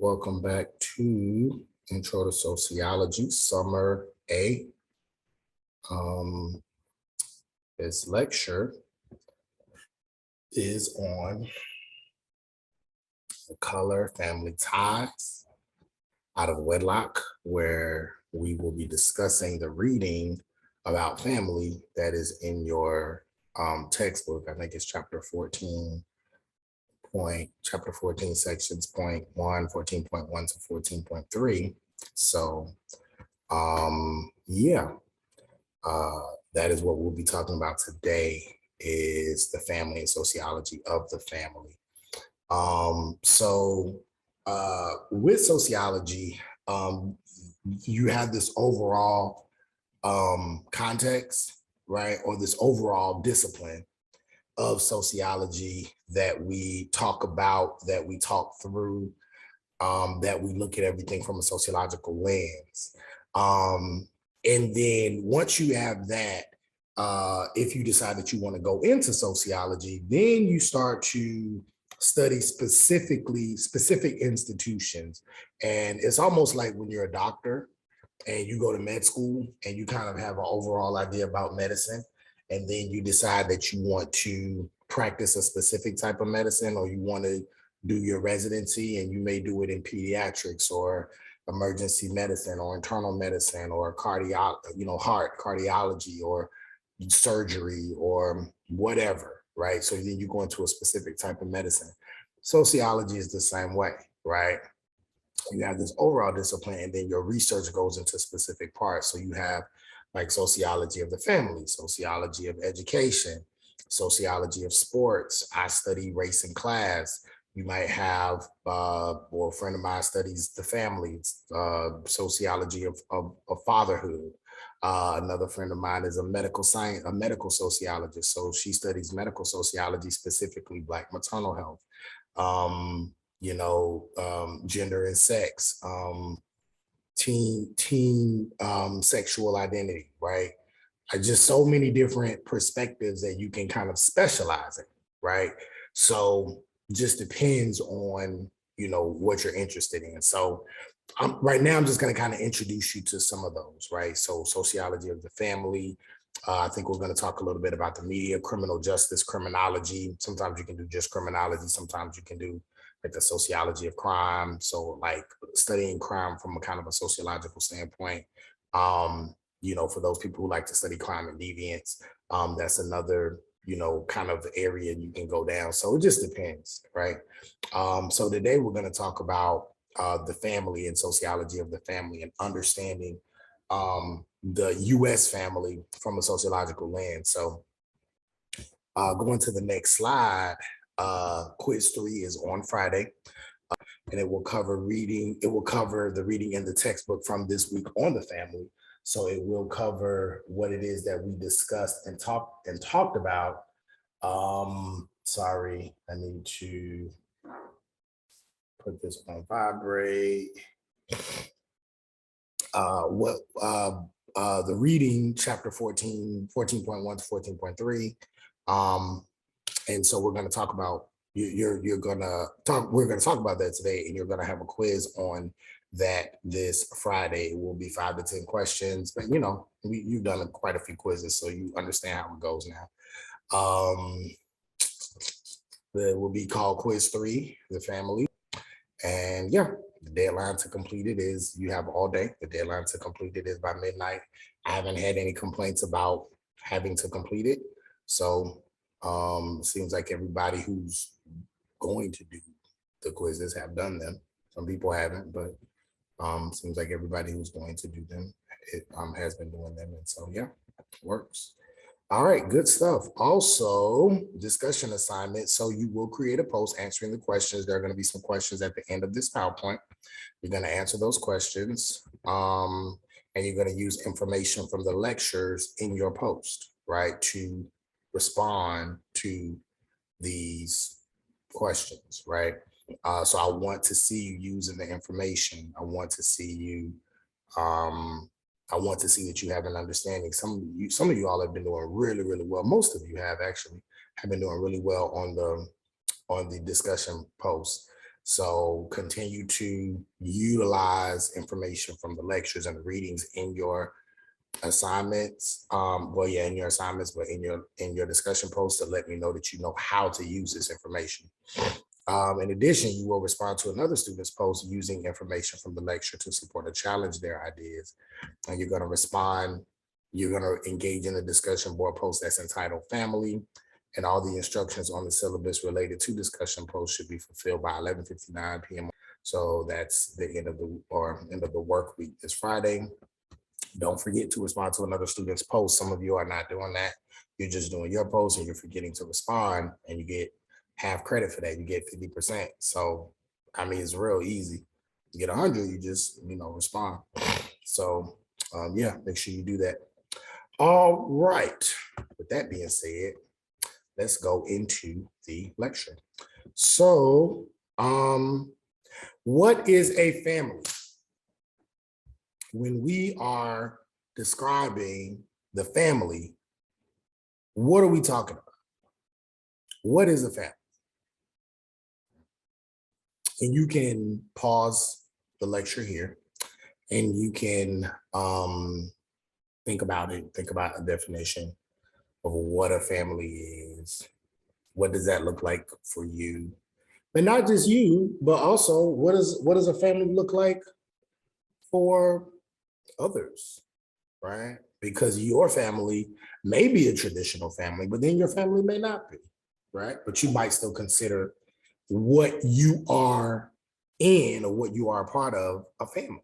Welcome back to Intro to Sociology, Summer A. This lecture is on the color family ties out of wedlock, where we will be discussing the reading about family that is in your textbook. I think it's chapter 14, sections point 1, 14.1 to 14.3. So that is what we'll be talking about today, is the family and sociology of the family. With sociology, you have this overall context, right? Or this overall discipline of sociology that we talk about, that we talk through, that we look at everything from a sociological lens. And then once you have that, if you decide that you want to go into sociology, then you start to study specific institutions. And it's almost like when you're a doctor and you go to med school and you kind of have an overall idea about medicine, and then you decide that you want to practice a specific type of medicine, or you want to do your residency, and you may do it in pediatrics or emergency medicine or internal medicine or heart cardiology or surgery or whatever, right? So then you go into a specific type of medicine. Sociology is the same way, right? You have this overall discipline, and then your research goes into specific parts. So you have like sociology of the family, sociology of education, sociology of sports. I study race and class. You might have, or a friend of mine studies the family, sociology of fatherhood. Another friend of mine is a medical sociologist. So she studies medical sociology, specifically Black maternal health, gender and sex, teen sexual identity, right? Just so many different perspectives that you can kind of specialize in, right? So just depends on, what you're interested in. So right now, I'm just going to kind of introduce you to some of those, right? So sociology of the family. I think we're going to talk a little bit about the media, criminal justice, criminology. Sometimes you can do just criminology. Sometimes you can do like the sociology of crime. So like studying crime from a kind of a sociological standpoint. For those people who like to study crime and deviance, that's another, kind of area you can go down. So it just depends, right? So today we're going to talk about the family and sociology of the family, and understanding the U.S. family from a sociological lens. So going to the next slide, quiz 3 is on Friday, and it will cover reading. It will cover the reading in the textbook from this week on the family. So it will cover what it is that we discussed and talked about. Sorry, I need to put this on vibrate. The reading, chapter 14, 14.1 to 14.3. And so we're going to talk about, we're going to talk about that today, and you're going to have a quiz on that this Friday. It will be 5 to 10 questions, but you've done quite a few quizzes, so you understand how it goes now. It will be called quiz 3, the family. And the deadline to complete it is, you have all day. The deadline to complete it is by midnight. I haven't had any complaints about having to complete it. So it seems like everybody who's going to do the quizzes have done them. Some people haven't, but seems like everybody who's going to do them has been doing them. And so, works. All right, good stuff. Also, discussion assignment. So you will create a post answering the questions. There are going to be some questions at the end of this PowerPoint. You're going to answer those questions, and you're going to use information from the lectures in your post, right, to respond to these questions, right? So I want to see you using the information. I want to see you I want to see that you have an understanding. Some of you all have been doing really, really well. Most of you have been doing really well on the discussion posts. So continue to utilize information from the lectures and the readings in your assignments. Well, yeah, in your assignments, but in your discussion post to let me know that you know how to use this information. In addition, you will respond to another student's post using information from the lecture to support or challenge their ideas. And you're going to respond, you're going to engage in a discussion board post that's entitled Family, and all the instructions on the syllabus related to discussion posts should be fulfilled by 11:59 p.m. So that's the end of the work week this Friday. Don't forget to respond to another student's post. Some of you are not doing that. You're just doing your post and you're forgetting to respond, and you get half credit for that. You get 50%. So, I mean, it's real easy. You get 100, you just, respond. So, yeah, make sure you do that. All right. With that being said, let's go into the lecture. So, what is a family? When we are describing the family, what are we talking about? What is a family? And you can pause the lecture here and you can think about it, think about a definition of what a family is. What does that look like for you? But not just you, but also what does a family look like for others, right? Because your family may be a traditional family, but then your family may not be, right? But you might still consider what you are in or what you are a part of a family.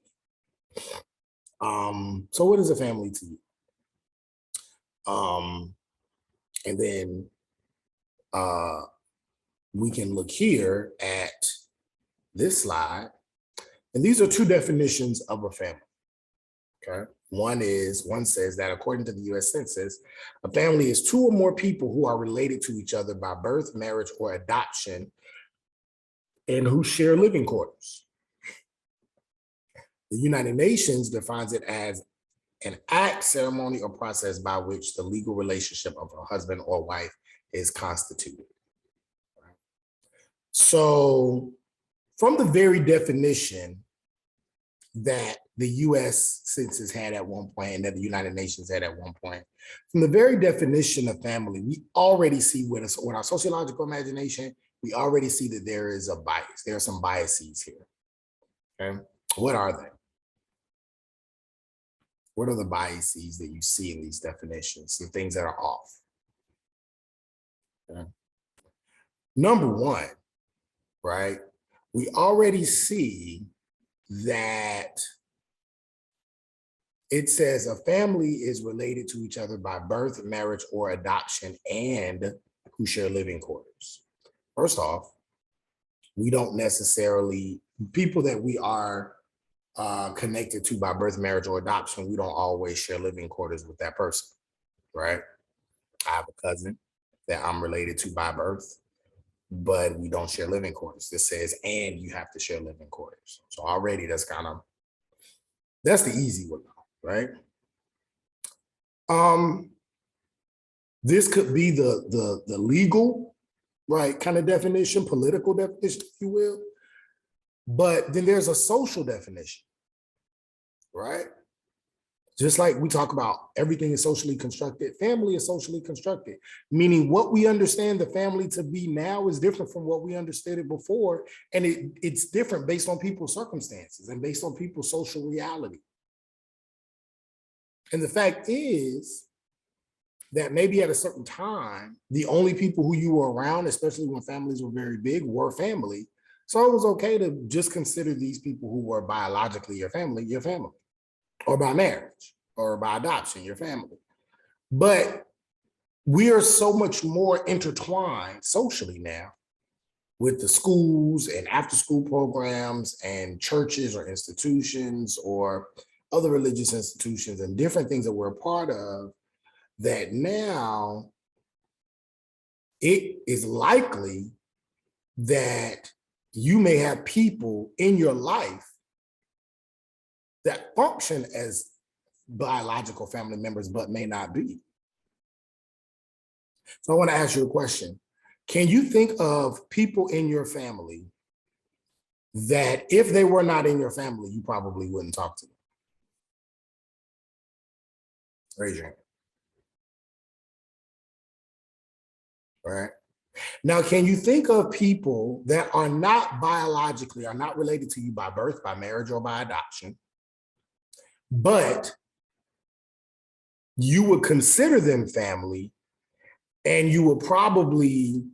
So what is a family to you? And then we can look here at this slide, and these are two definitions of a family. Okay. One says that according to the US Census, a family is two or more people who are related to each other by birth, marriage, or adoption, and who share living quarters. The United Nations defines it as an act, ceremony, or process by which the legal relationship of a husband or wife is constituted. So, from the very definition that the US Census had at one point and that the United Nations had at one point, from the very definition of family, we already see with our sociological imagination, we already see that there is a bias. There are some biases here. Okay, what are they? What are the biases that you see in these definitions, the things that are off? Okay. Number one, right? We already see that it says a family is related to each other by birth, marriage, or adoption, and who share living quarters. First off, we don't necessarily, people that we are connected to by birth, marriage, or adoption, we don't always share living quarters with that person, right? I have a cousin that I'm related to by birth, but we don't share living quarters. This says, and you have to share living quarters. So already that's the easy one, right? This could be the legal, right, kind of definition, political definition, if you will. But then there's a social definition, right? Just like we talk about everything is socially constructed, family is socially constructed, meaning what we understand the family to be now is different from what we understood it before. And it's different based on people's circumstances and based on people's social reality. And the fact is that maybe at a certain time, the only people who you were around, especially when families were very big, were family. So it was okay to just consider these people who were biologically your family, or by marriage, or by adoption, your family. But we are so much more intertwined socially now with the schools and after school programs and churches or institutions or other religious institutions and different things that we're a part of, that now it is likely that you may have people in your life that function as biological family members, but may not be. So I want to ask you a question. Can you think of people in your family that if they were not in your family, you probably wouldn't talk to them? Raise your hand. All right. Now, can you think of people that are not biologically, are not related to you by birth, by marriage, or by adoption, but you would consider them family, and you would probably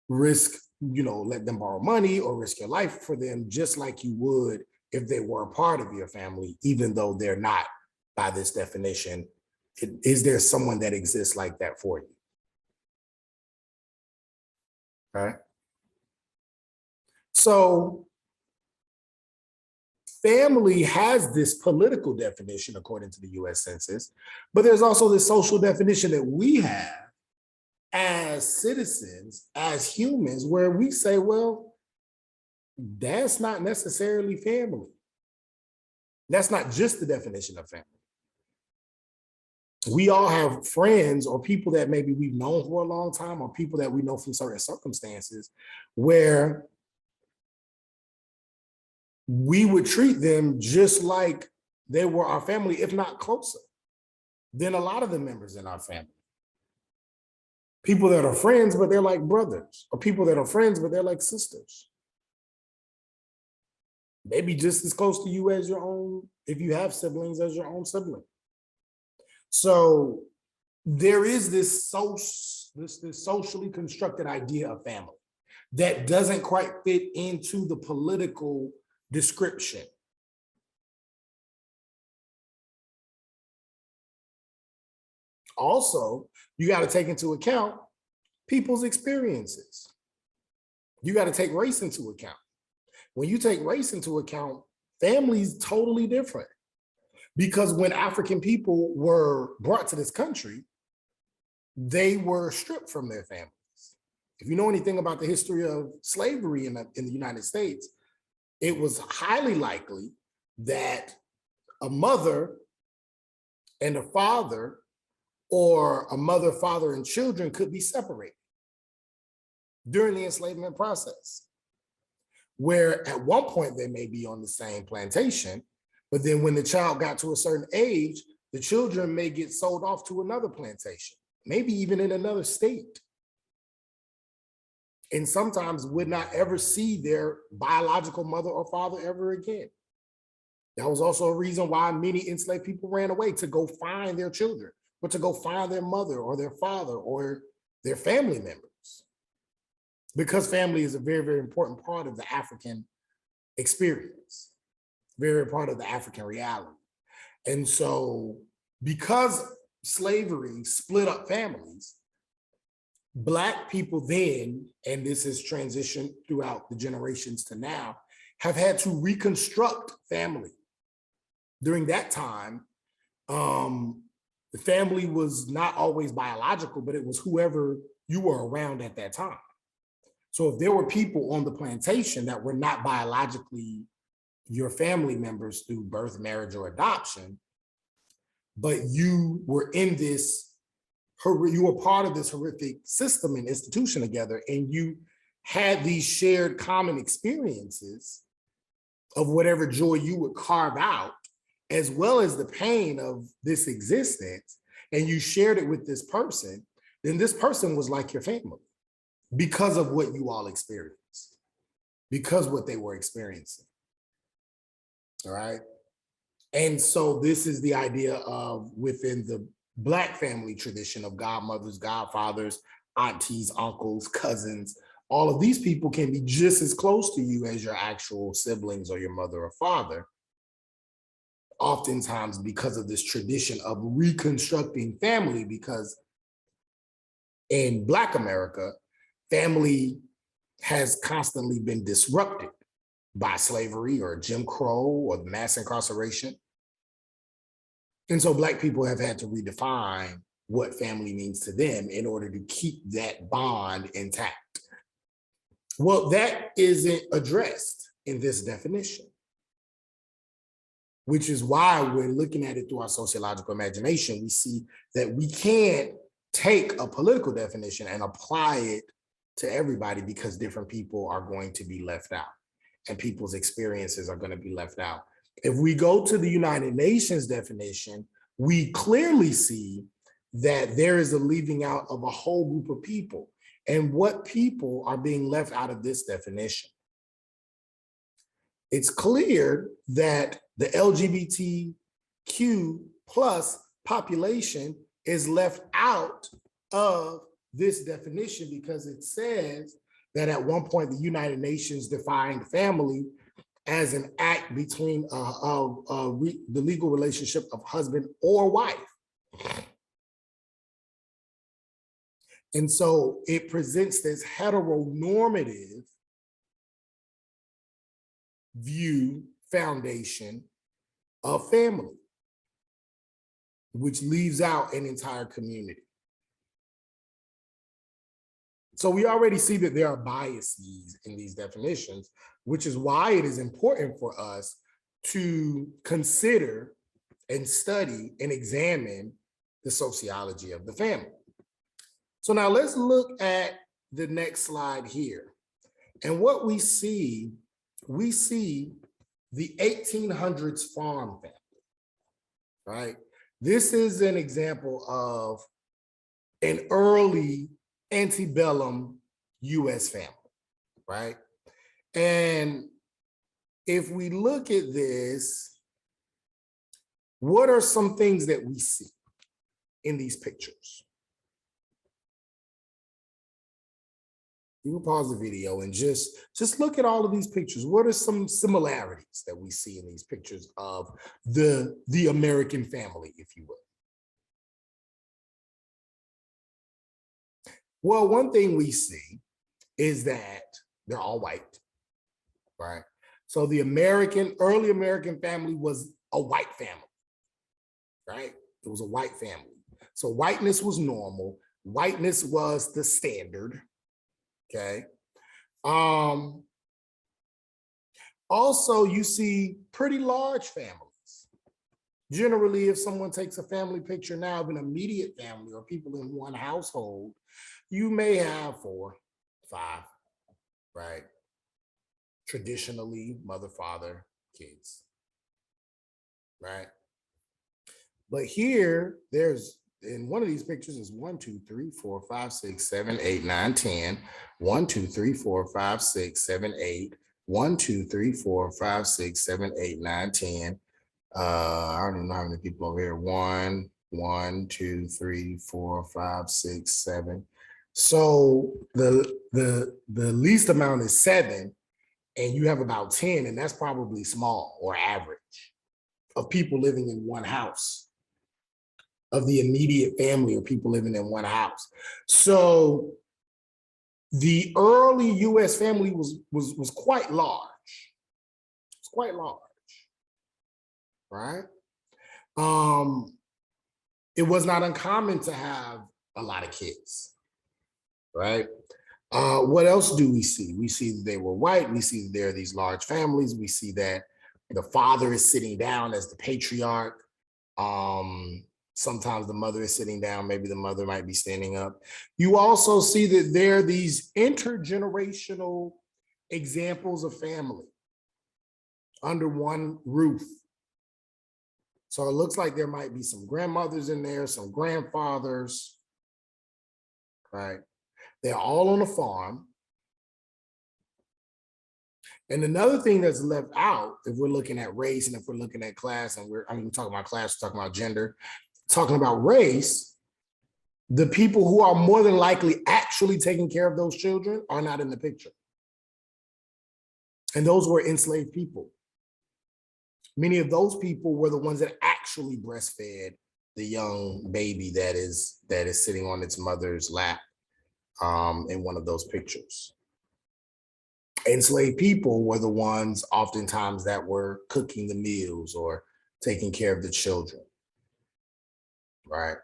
risk, let them borrow money or risk your life for them, just like you would if they were a part of your family, even though they're not by this definition? Is there someone that exists like that for you? Right. So family has this political definition according to the US Census, but there's also this social definition that we have as citizens, as humans, where we say, well, that's not necessarily family. That's not just the definition of family. We all have friends or people that maybe we've known for a long time, or people that we know from certain circumstances, where we would treat them just like they were our family, if not closer than a lot of the members in our family. People that are friends, but they're like brothers, or people that are friends, but they're like sisters. Maybe just as close to you as your own, if you have siblings, as your own sibling. So there is this socially constructed idea of family that doesn't quite fit into the political description. Also, you got to take into account people's experiences. You got to take race into account. When you take race into account, family's totally different. Because when African people were brought to this country, they were stripped from their families. If you know anything about the history of slavery in the United States, it was highly likely that a mother and a father, or a mother, father, and children could be separated during the enslavement process, where at one point they may be on the same plantation, but then when the child got to a certain age, the children may get sold off to another plantation, maybe even in another state, and sometimes would not ever see their biological mother or father ever again. That was also a reason why many enslaved people ran away, to go find their children, but to go find their mother or their father or their family members, because family is a very, very important part of the African experience, very part of the African reality. And so because slavery split up families, Black people then, and this has transitioned throughout the generations to now, have had to reconstruct family. During that time, the family was not always biological, but it was whoever you were around at that time. So if there were people on the plantation that were not biologically your family members through birth, marriage, or adoption, but you were in this, you were part of this horrific system and institution together, and you had these shared common experiences of whatever joy you would carve out, as well as the pain of this existence, and you shared it with this person, then this person was like your family because of what you all experienced, because what they were experiencing. All right. And so this is the idea of, within the Black family tradition, of godmothers, godfathers, aunties, uncles, cousins. All of these people can be just as close to you as your actual siblings or your mother or father, oftentimes because of this tradition of reconstructing family, because in Black America, family has constantly been disrupted by slavery or Jim Crow or mass incarceration. And so Black people have had to redefine what family means to them in order to keep that bond intact. Well, that isn't addressed in this definition, which is why when looking at it through our sociological imagination, we see that we can't take a political definition and apply it to everybody, because different people are going to be left out. and people's experiences are going to be left out. If we go to the United Nations definition, we clearly see that there is a leaving out of a whole group of people. And what people are being left out of this definition? It's clear that the LGBTQ plus population is left out of this definition because it says that at one point the United Nations defined family as an act between the legal relationship of husband or wife. And so it presents this heteronormative view foundation of family, which leaves out an entire community. So we already see that there are biases in these definitions, which is why it is important for us to consider and study and examine the sociology of the family. So now let's look at the next slide here. And what we see the 1800s farm family, right? This is an example of an early antebellum US family, right? And if we look at this, what are some things that we see in these pictures? You can pause the video and just look at all of these pictures. What are some similarities that we see in these pictures of the American family, if you will? Well, one thing we see is that they're all white, right? So the early American family was a white family, right? It was a white family. So whiteness was normal. Whiteness was the standard, okay? Also, you see pretty large families. Generally, if someone takes a family picture now of an immediate family or people in one household, you may have 4, 5, right? Traditionally, mother, father, kids, right? But here, in one of these pictures is 1, 2, 3, 4, 5, 6, 7, 8, 9, 10. 1, 2, 3, 4, 5, 6, 7, 8. 1, 2, 3, 4, 5, 6, 7, 8, 9, 10. I don't even know how many people over here. 1, 2, 3, 4, 5, 6, 7. So the least amount is 7, and you have about 10, and that's probably small or average of people living in one house, of the immediate family of people living in one house. So the early US family was quite large. It's quite large, right? It was not uncommon to have a lot of kids, right? What else do we see? We see that they were white. We see that there are these large families. We see that the father is sitting down as the patriarch. Sometimes the mother is sitting down. Maybe the mother might be standing up. You also see that there are these intergenerational examples of family under one roof. So it looks like there might be some grandmothers in there, some grandfathers, right? They're all on a farm. And another thing that's left out, if we're looking at race and if we're looking at class, and we're talking about class, we're talking about gender, talking about race, the people who are more than likely actually taking care of those children are not in the picture. And those were enslaved people. Many of those people were the ones that actually breastfed the young baby that is sitting on its mother's lap in one of those pictures. Enslaved people were the ones oftentimes that were cooking the meals or taking care of the children, right?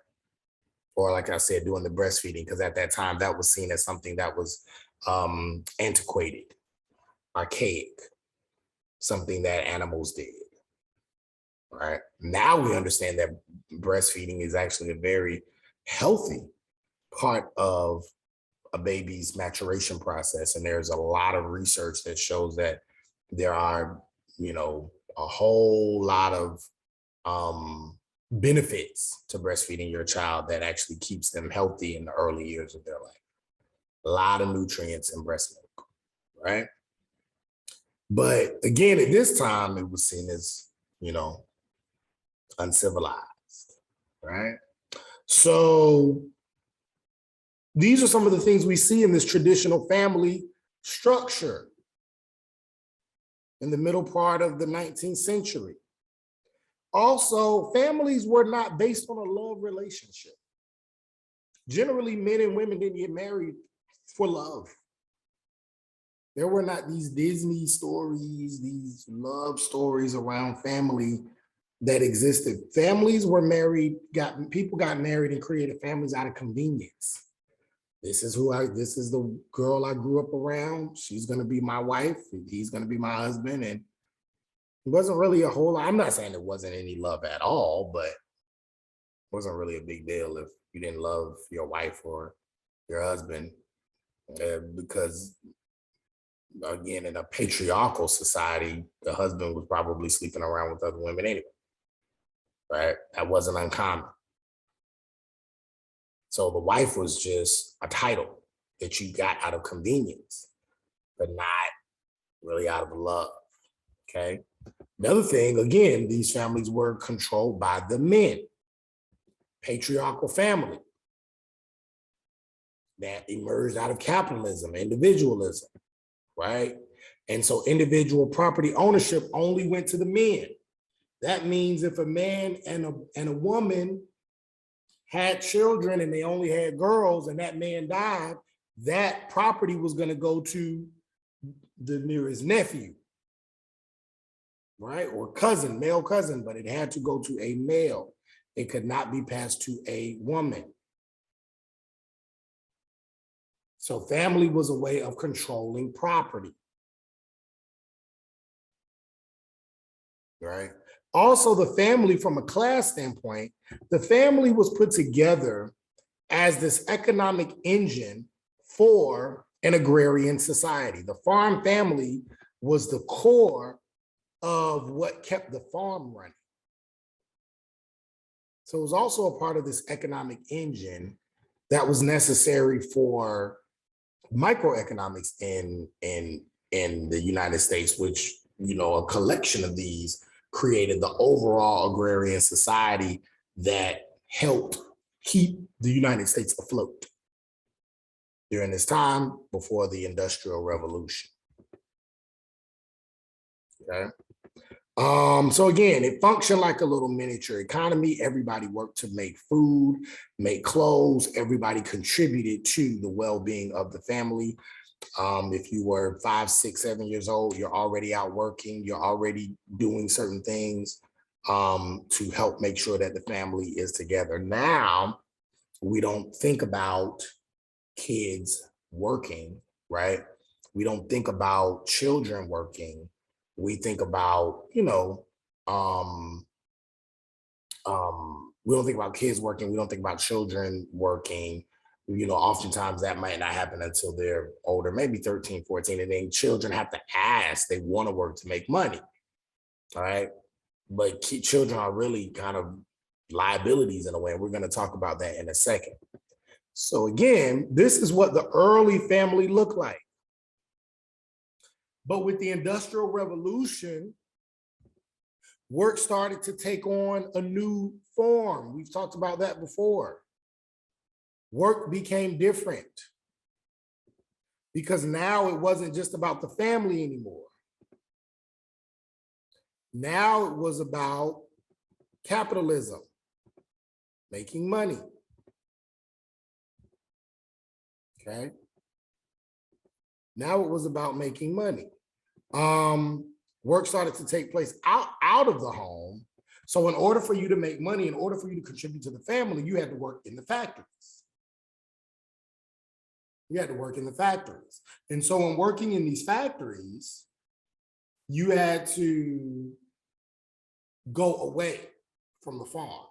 Or like I said, doing the breastfeeding, because at that time that was seen as something that was antiquated, archaic, something that animals did, right? Now we understand that breastfeeding is actually a very healthy part of a baby's maturation process. And there's a lot of research that shows that There are, a whole lot of benefits to breastfeeding your child that actually keeps them healthy in the early years of their life. A lot of nutrients in breast milk, right? But again, at this time, it was seen as, uncivilized, right? So these are some of the things we see in this traditional family structure in the middle part of the 19th century. Also, families were not based on a love relationship. Generally, men and women didn't get married for love. There were not these Disney stories, these love stories around family that existed. Families were married, people got married and created families out of convenience. This is the girl I grew up around. She's gonna be my wife, and he's gonna be my husband. And it wasn't really a whole lot. I'm not saying there wasn't any love at all, but it wasn't really a big deal if you didn't love your wife or your husband, because again, in a patriarchal society, the husband was probably sleeping around with other women anyway, right? That wasn't uncommon. So the wife was just a title that you got out of convenience, but not really out of love, okay? Another thing, again, these families were controlled by the men, patriarchal family that emerged out of capitalism, individualism, right? And so individual property ownership only went to the men. That means if a man and a woman had children and they only had girls and that man died, that property was going to go to the nearest nephew, right? Or cousin, male cousin, but it had to go to a male. It could not be passed to a woman. So family was a way of controlling property, right? Also, the family, from a class standpoint, the family was put together as this economic engine for an agrarian society. The farm family was the core of what kept the farm running. So it was also a part of this economic engine that was necessary for microeconomics in the United States, which, a collection of these created the overall agrarian society that helped keep the United States afloat during this time before the Industrial Revolution. Okay. So again, it functioned like a little miniature economy. Everybody worked to make food, make clothes. Everybody contributed to the well-being of the family. If you were 5, 6, 7 years old, you're already out working. You're already doing certain things to help make sure that the family is together. Now, we don't think about kids working, right? We don't think about children working. We think about, we don't think about kids working. We don't think about children working. Oftentimes that might not happen until they're older, maybe 13, 14. And then children have to ask, they want to work to make money. All right. But children are really kind of liabilities in a way. And we're going to talk about that in a second. So again, this is what the early family looked like. But with the Industrial Revolution, work started to take on a new form. We've talked about that before. Work became different because now it wasn't just about the family anymore. Now it was about capitalism, making money. Okay. Now it was about making money. Work started to take place out of the home. So in order for you to make money, in order for you to contribute to the family, you had to work in the factories. You had to work in the factories. And so in working in these factories, you had to go away from the farm.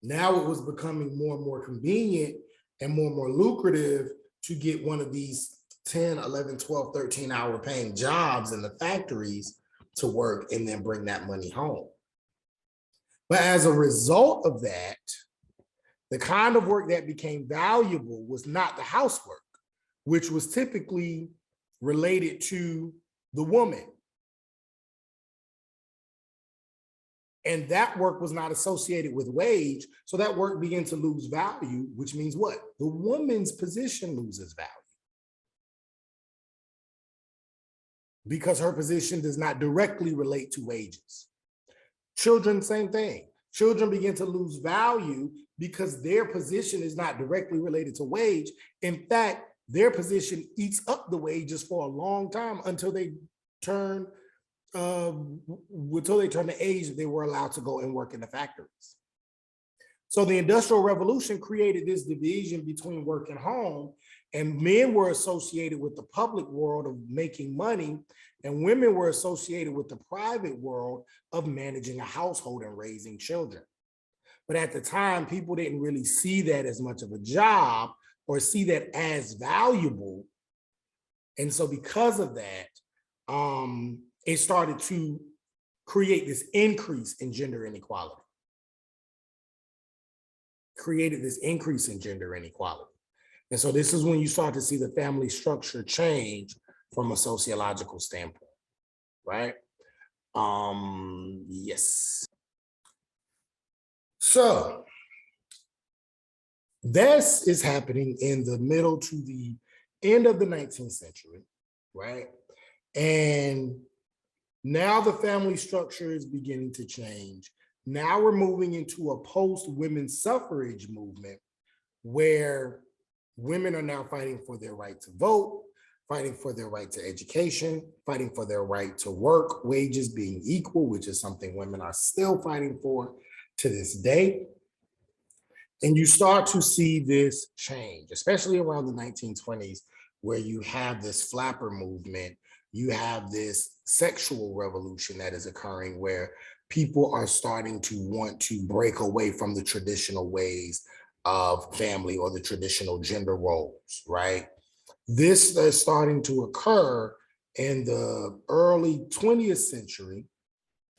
Now it was becoming more and more convenient and more lucrative to get one of these 10, 11, 12, 13-hour paying jobs in the factories to work and then bring that money home. But as a result of that, the kind of work that became valuable was not the housework, which was typically related to the woman. And that work was not associated with wage. So that work began to lose value, which means what? The woman's position loses value. Because her position does not directly relate to wages. Children, same thing. Children begin to lose value because their position is not directly related to wage. In fact, their position eats up the wages for a long time until they turn the age that they were allowed to go and work in the factories. So the Industrial Revolution created this division between work and home, and men were associated with the public world of making money, and women were associated with the private world of managing a household and raising children. But at the time, people didn't really see that as much of a job or see that as valuable. And so because of that, it started to create this increase in gender inequality. Created this increase in gender inequality. And so this is when you start to see the family structure change from a sociological standpoint, right? Yes. So this is happening in the middle to the end of the 19th century, right? And now the family structure is beginning to change. Now we're moving into a post-women's suffrage movement where women are now fighting for their right to vote, fighting for their right to education, fighting for their right to work, wages being equal, which is something women are still fighting for to this day. And you start to see this change, especially around the 1920s, where you have this flapper movement, you have this sexual revolution that is occurring where people are starting to want to break away from the traditional ways of family or the traditional gender roles, right? This is starting to occur in the early 20th century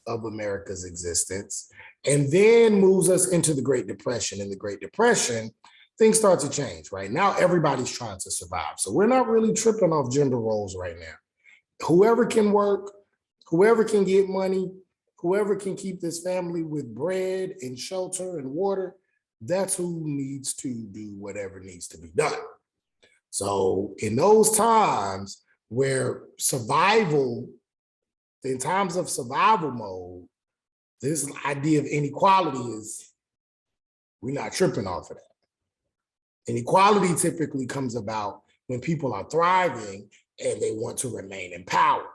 of America's existence, and then moves us into the Great Depression. In the Great Depression, things start to change, right? Now everybody's trying to survive. So we're not really tripping off gender roles right now. Whoever can work, whoever can get money, whoever can keep this family with bread and shelter and water, that's who needs to do whatever needs to be done. So in those times where survival, in times of survival mode, this idea of inequality is, we're not tripping off of that. Inequality typically comes about when people are thriving and they want to remain in power.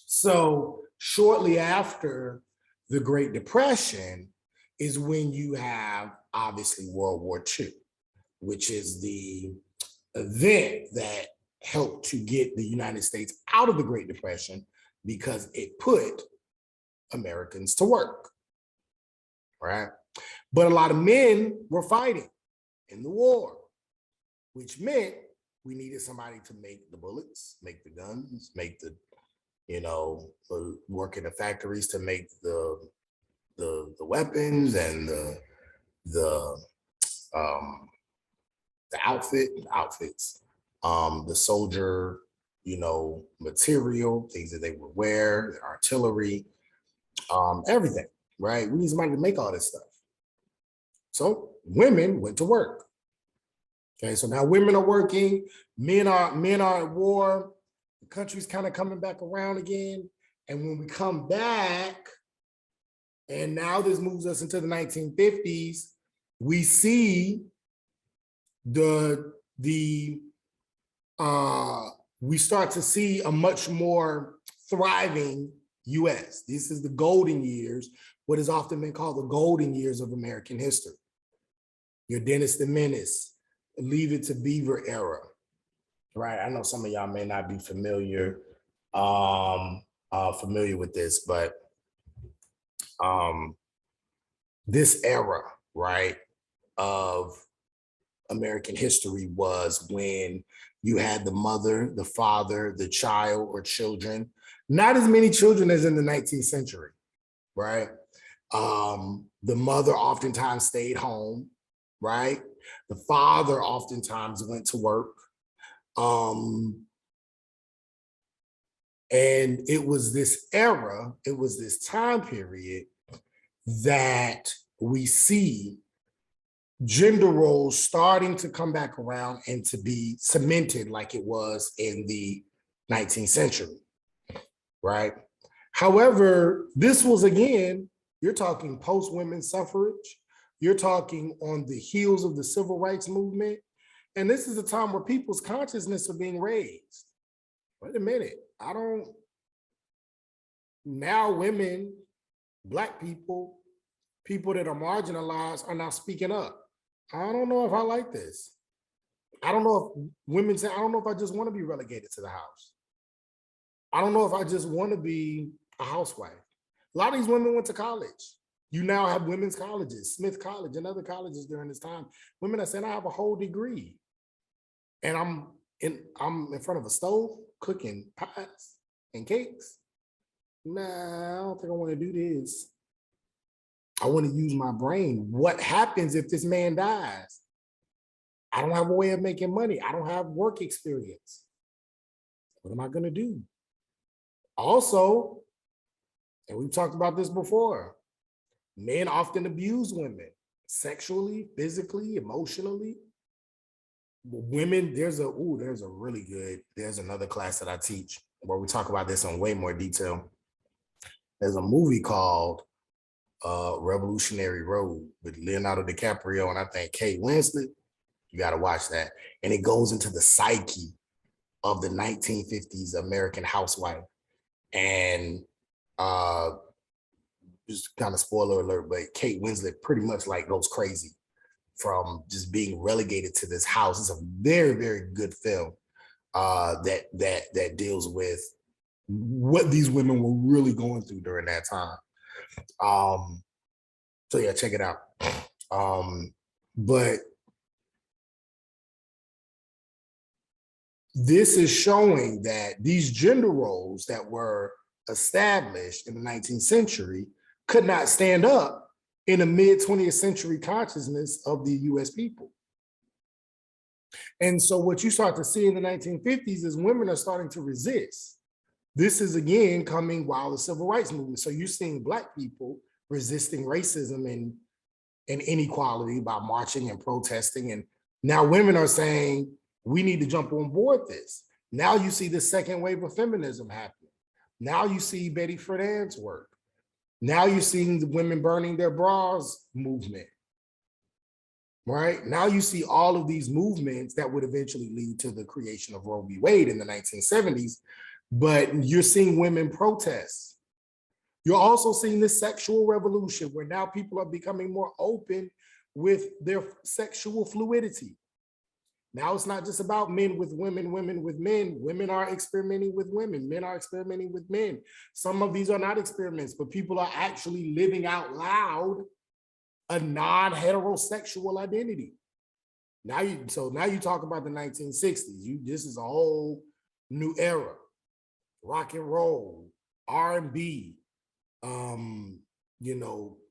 So shortly after the Great Depression is when you have obviously World War II, which is the event that helped to get the United States out of the Great Depression because it put Americans to work, right? But a lot of men were fighting in the war, which meant we needed somebody to make the bullets, make the guns, make the, work in the factories to make the weapons and the outfits, the soldier, material, things that they would wear, artillery, everything, right? We need somebody to make all this stuff. So women went to work. Okay, so now women are working, men are at war, the country's kind of coming back around again. And when we come back, and now this moves us into the 1950s, we see we start to see a much more thriving US. This is the golden years, what has often been called the golden years of American history. Your Dennis the Menace, Leave It to Beaver era, right? I know some of y'all may not be familiar with this, but this era, right, of American history was when You had the mother, the father, the child or children. Not as many children as in the 19th century, right? The mother oftentimes stayed home, right? The father oftentimes went to work. And it was this era, it was this time period that we see gender roles starting to come back around and to be cemented like it was in the 19th century, right? However, this was, again, you're talking post-women's suffrage, you're talking on the heels of the civil rights movement, and this is a time where people's consciousness are being raised. Wait a minute, now women, Black people, people that are marginalized are now speaking up. I don't know if I like this. I don't know if women say, I don't know if I just want to be relegated to the house. I don't know if I just want to be a housewife. A lot of these women went to college. You now have women's colleges, Smith College and other colleges during this time. Women are saying, I have a whole degree. And I'm in front of a stove cooking pies and cakes. Nah, I don't think I want to do this. I want to use my brain. What happens if this man dies? I don't have a way of making money. I don't have work experience. What am I going to do? Also, and we've talked about this before, men often abuse women sexually, physically, emotionally. Women, there's another class that I teach where we talk about this in way more detail. There's a movie called Revolutionary Road with Leonardo DiCaprio and I think Kate Winslet. You got to watch that. And it goes into the psyche of the 1950s American housewife. And just kind of spoiler alert, but Kate Winslet pretty much like goes crazy from just being relegated to this house. It's a very, very good film that deals with what these women were really going through during that time. So yeah, check it out. But this is showing that these gender roles that were established in the 19th century could not stand up in the mid 20th century consciousness of the US people. And so what you start to see in the 1950s is women are starting to resist. This is again coming while the civil rights movement. So you're seeing Black people resisting racism and inequality by marching and protesting. And now women are saying, we need to jump on board this. Now you see the second wave of feminism happening. Now you see Betty Friedan's work. Now you're seeing the women burning their bras movement, right? Now you see all of these movements that would eventually lead to the creation of Roe v. Wade in the 1970s, but you're seeing women protest. You're also seeing this sexual revolution where now people are becoming more open with their sexual fluidity. Now it's not just about men with women, women with men. Women are experimenting with women. Men are experimenting with men. Some of these are not experiments, but people are actually living out loud a non-heterosexual identity. Now you talk about the 1960s. This is a whole new era. Rock and roll, R&B,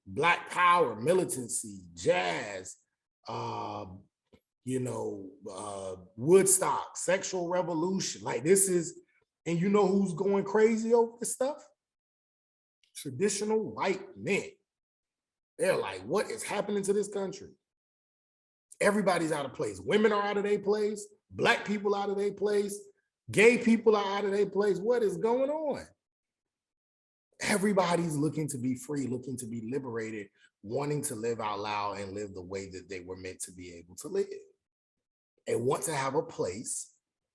Black power, militancy, jazz, Woodstock, sexual revolution. Like this is, and you know who's going crazy over this stuff? Traditional white men. They're like, what is happening to this country? Everybody's out of place. Women are out of their place. Black people out of their place. Gay people are out of their place. What is going on? Everybody's looking to be free, looking to be liberated, wanting to live out loud and live the way that they were meant to be able to live. And want to have a place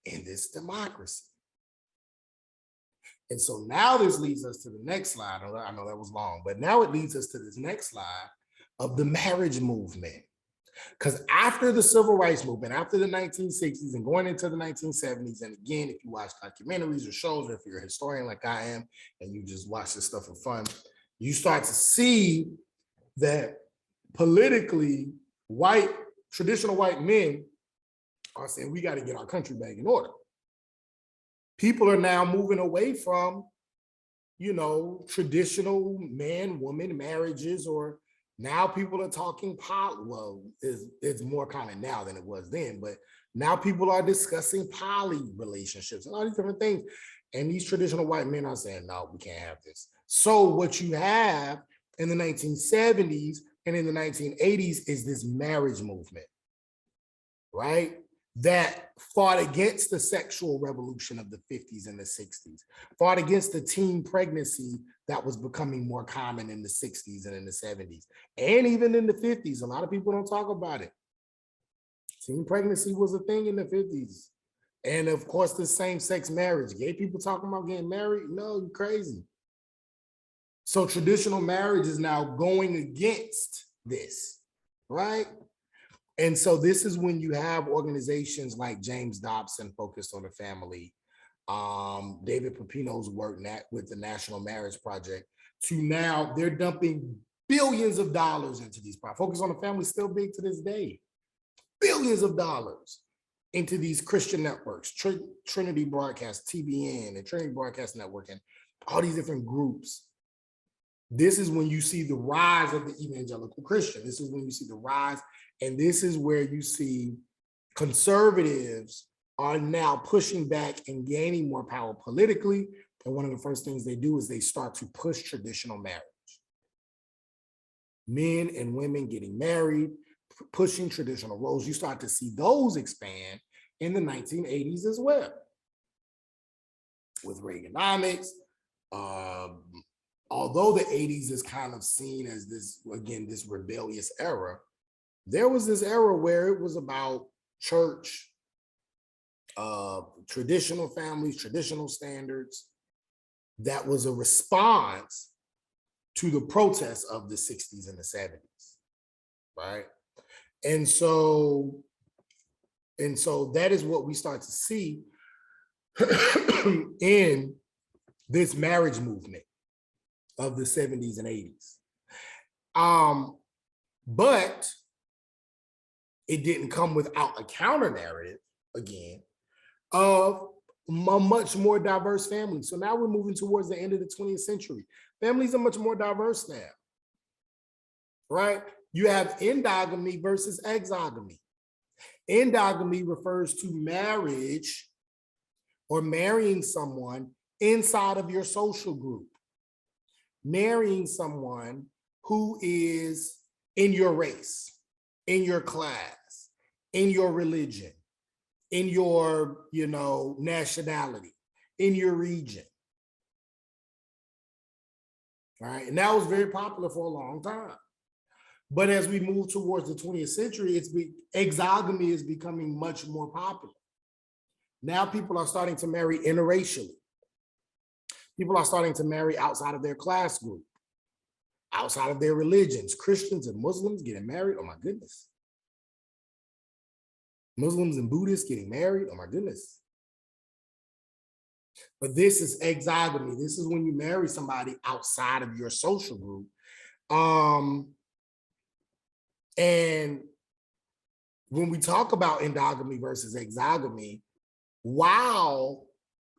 in this democracy. And so now this leads us to the next slide. I know that was long, but now it leads us to this next slide of the marriage movement. Because after the civil rights movement, after the 1960s and going into the 1970s, and again, if you watch documentaries or shows, or if you're a historian like I am, and you just watch this stuff for fun, you start to see that politically traditional white men are saying we got to get our country back in order. People are now moving away from, traditional man-woman marriages, or now people are talking well, it's more common now than it was then, but now people are discussing poly relationships and all these different things. And these traditional white men are saying, no, we can't have this. So what you have in the 1970s and in the 1980s is this marriage movement, right? That fought against the sexual revolution of the 50s and the 60s, fought against the teen pregnancy that was becoming more common in the 60s and in the 70s, and even in the 50s. A lot of people don't talk about it. Teen pregnancy was a thing in the 50s. And of course, the same-sex marriage. Gay people talking about getting married? No, you're crazy. So traditional marriage is now going against this, right? And so this is when you have organizations like James Dobson focused on the family, David Pepino's work with the National Marriage Project, to now they're dumping billions of dollars into these projects. Focus on the Family is still big to this day. Billions of dollars into these Christian networks, Trinity Broadcast, TBN, and Trinity Broadcast Network, and all these different groups. This is when you see the rise of the evangelical Christian. This is when you see the rise, and this is where you see conservatives are now pushing back and gaining more power politically. And one of the first things they do is they start to push traditional marriage. Men and women getting married, pushing traditional roles. You start to see those expand in the 1980s as well. With Reaganomics, although the 80s is kind of seen as this, again, this rebellious era, there was this era where it was about church, traditional families, traditional standards. That was a response to the protests of the 60s and the 70s, right? And so that is what we start to see in this marriage movement of the 70s and 80s. But it didn't come without a counter narrative, again, of a much more diverse family. So now we're moving towards the end of the 20th century. Families are much more diverse now, right? You have endogamy versus exogamy. Endogamy refers to marriage or marrying someone inside of your social group, marrying someone who is in your race, in your class, in your religion, in your, nationality, in your region. Right? And that was very popular for a long time. But as we move towards the 20th century, exogamy is becoming much more popular. Now people are starting to marry interracially. People are starting to marry outside of their class group, outside of their religions. Christians and Muslims getting married, oh my goodness. Muslims and Buddhists getting married, oh my goodness. But this is exogamy. This is when you marry somebody outside of your social group. And when we talk about endogamy versus exogamy, while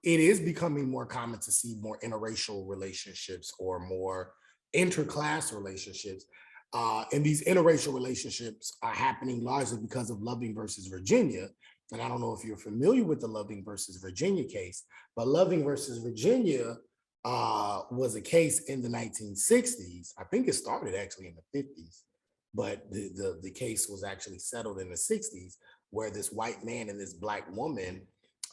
it is becoming more common to see more interracial relationships or more interclass relationships, and these interracial relationships are happening largely because of Loving versus Virginia. And I don't know if you're familiar with the Loving versus Virginia case, but Loving versus Virginia was a case in the 1960s. I think it started actually in the 50s, but the case was actually settled in the 60s, where this white man and this Black woman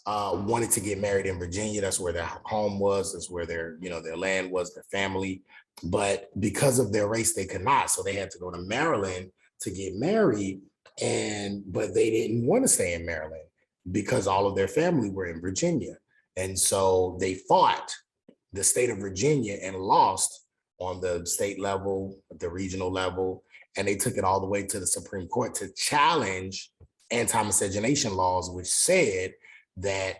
wanted to get married in Virginia. That's where their home was. That's where their land was, their family. But because of their race, they could not. So they had to go to Maryland to get married. But they didn't want to stay in Maryland because all of their family were in Virginia. And so they fought the state of Virginia and lost on the state level, the regional level, and they took it all the way to the Supreme Court to challenge anti-miscegenation laws, which said that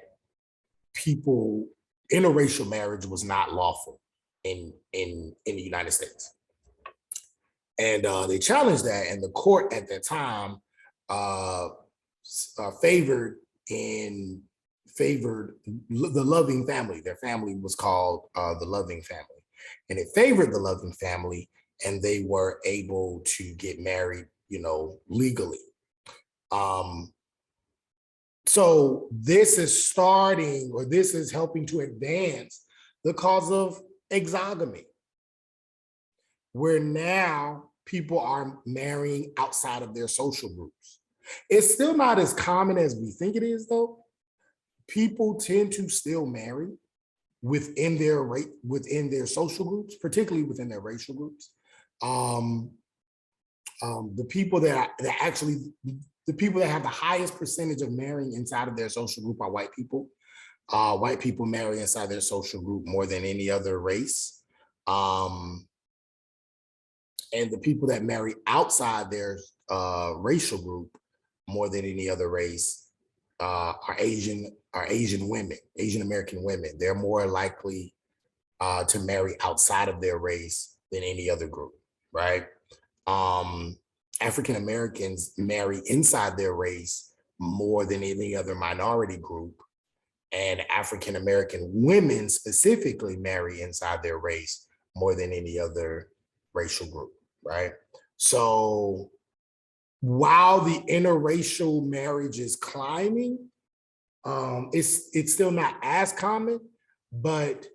interracial marriage was not lawful in the United States. And they challenged that, and the court at that time favored the loving family. Their family was called the loving family, and it favored the loving family, and they were able to get married, legally. Um, so this is helping to advance the cause of exogamy, where now people are marrying outside of their social groups. It's still not as common as we think it is, though. People tend to still marry within their social groups, particularly within their racial groups. The people that have the highest percentage of marrying inside of their social group are white people. White people marry inside their social group more than any other race. And the people that marry outside their racial group more than any other race are Asian women, Asian American women. They're more likely to marry outside of their race than any other group, right? African Americans marry inside their race more than any other minority group, and African American women specifically marry inside their race more than any other racial group, right? So while the interracial marriage is climbing, it's still not as common, but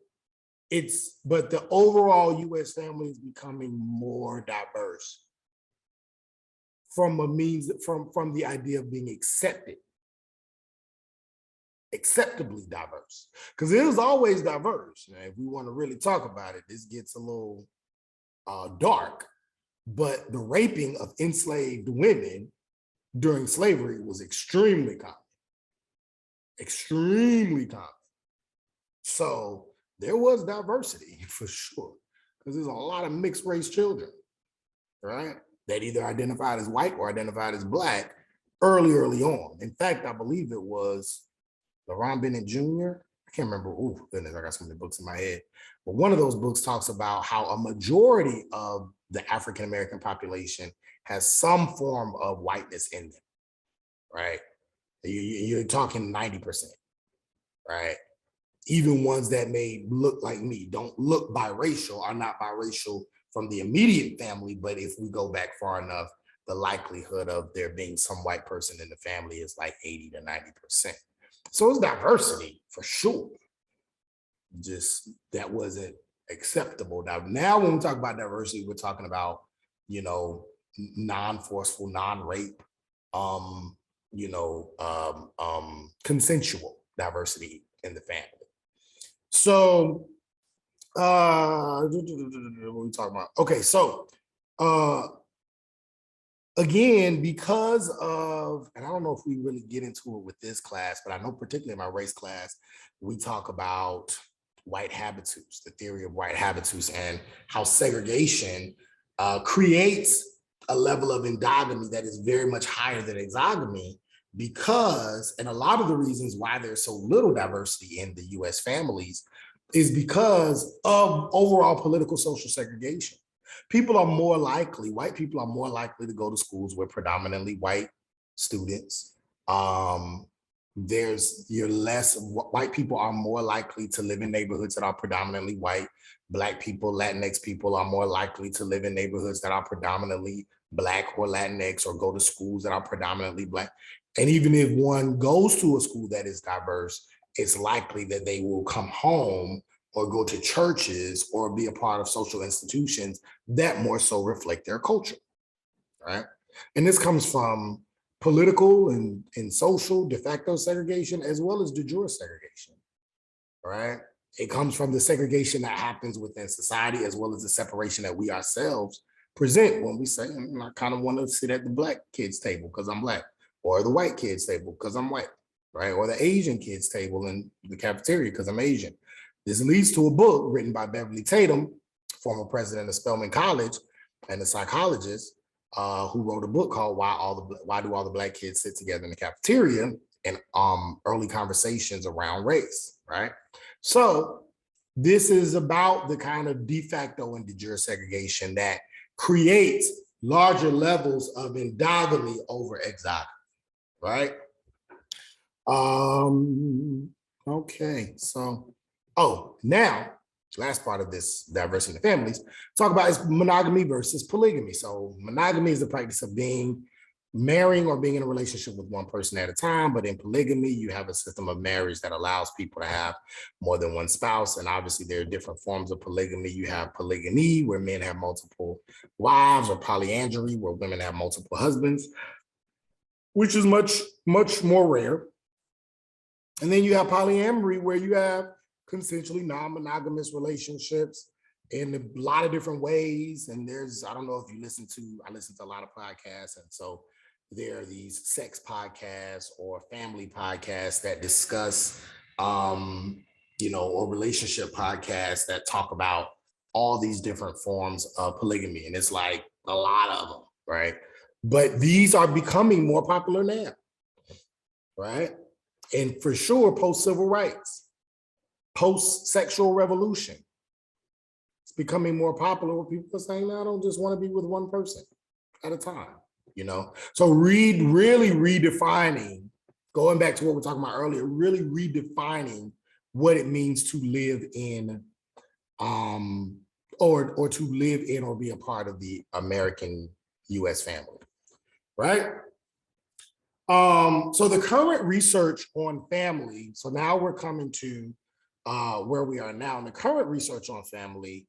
the overall U.S. family is becoming more diverse from the idea of being acceptably diverse, because it was always diverse. Now, if we want to really talk about it, this gets a little dark, but the raping of enslaved women during slavery was extremely common. So there was diversity for sure, because there's a lot of mixed race children, right, that either identified as white or identified as Black early on. In fact, I believe it was LeRon Bennett Jr. I can't remember. Oh, goodness, I got so many books in my head. But one of those books talks about how a majority of the African American population has some form of whiteness in them, right? You're talking 90%, right? Even ones that may look like me, don't look biracial, are not biracial from the immediate family, but if we go back far enough, the likelihood of there being some white person in the family is like 80 to 90%. So it's diversity for sure. Just that wasn't acceptable. Now when we talk about diversity, we're talking about, non-forceful, non-rape, consensual diversity in the family. So what are we talking about? Okay, so again, because of, and I don't know if we really get into it with this class, but I know particularly in my race class, we talk about white habitus, the theory of white habitus, and how segregation creates a level of endogamy that is very much higher than exogamy, because, and a lot of the reasons why there's so little diversity in the US families is because of overall political social segregation. White people are more likely to go to schools with predominantly white students. White people are more likely to live in neighborhoods that are predominantly white. Black people, Latinx people are more likely to live in neighborhoods that are predominantly Black or Latinx, or go to schools that are predominantly Black. And even if one goes to a school that is diverse, it's likely that they will come home or go to churches or be a part of social institutions that more so reflect their culture, right? And this comes from political and social de facto segregation, as well as de jure segregation, right? It comes from the segregation that happens within society, as well as the separation that we ourselves present when we say, I kind of want to sit at the Black kids table because I'm Black, or the white kids table because I'm white, right? Or the Asian kids table in the cafeteria because I'm Asian. This leads to a book written by Beverly Tatum, former president of Spelman College, and a psychologist who wrote a book called Why Do All the Black Kids Sit Together in the Cafeteria, and early conversations around race, right? So this is about the kind of de facto and de jure segregation that creates larger levels of endogamy over exogamy, right? Okay, so, now, last part of this diversity in families, talk about is monogamy versus polygamy. So monogamy is the practice of marrying or being in a relationship with one person at a time, but in polygamy, you have a system of marriage that allows people to have more than one spouse. And obviously there are different forms of polygamy. You have polygamy, where men have multiple wives, or polyandry, where women have multiple husbands, which is much, much more rare. And then you have polyamory, where you have consensually non-monogamous relationships in a lot of different ways. And I don't know if I listen to a lot of podcasts. And so there are these sex podcasts or family podcasts that discuss, or relationship podcasts that talk about all these different forms of polygamy. And it's like a lot of them, right? But these are becoming more popular now, right? And for sure, post-civil rights, post-sexual revolution, it's becoming more popular where people are saying, no, I don't just want to be with one person at a time, So really redefining, going back to what we were talking about earlier, really redefining what it means to live in, or to live in or be a part of the American US family, right? So the current research on family, so now we're coming to where we are now, and the current research on family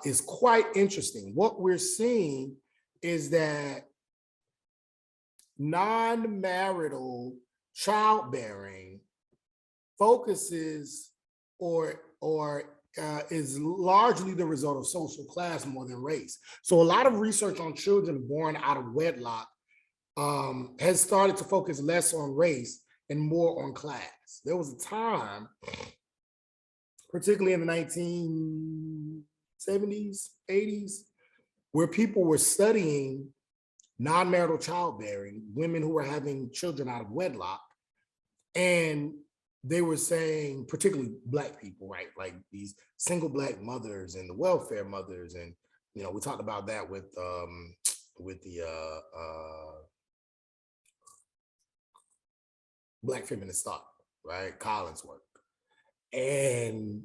is quite interesting. What we're seeing is that non-marital childbearing focuses or is largely the result of social class more than race. So a lot of research on children born out of wedlock has started to focus less on race and more on class. There was a time, particularly in the 1970s, 80s, where people were studying non-marital childbearing, women who were having children out of wedlock, and they were saying, particularly Black people, right? Like these single Black mothers and the welfare mothers, and we talked about that with the Black feminist thought, right? Collins' work. And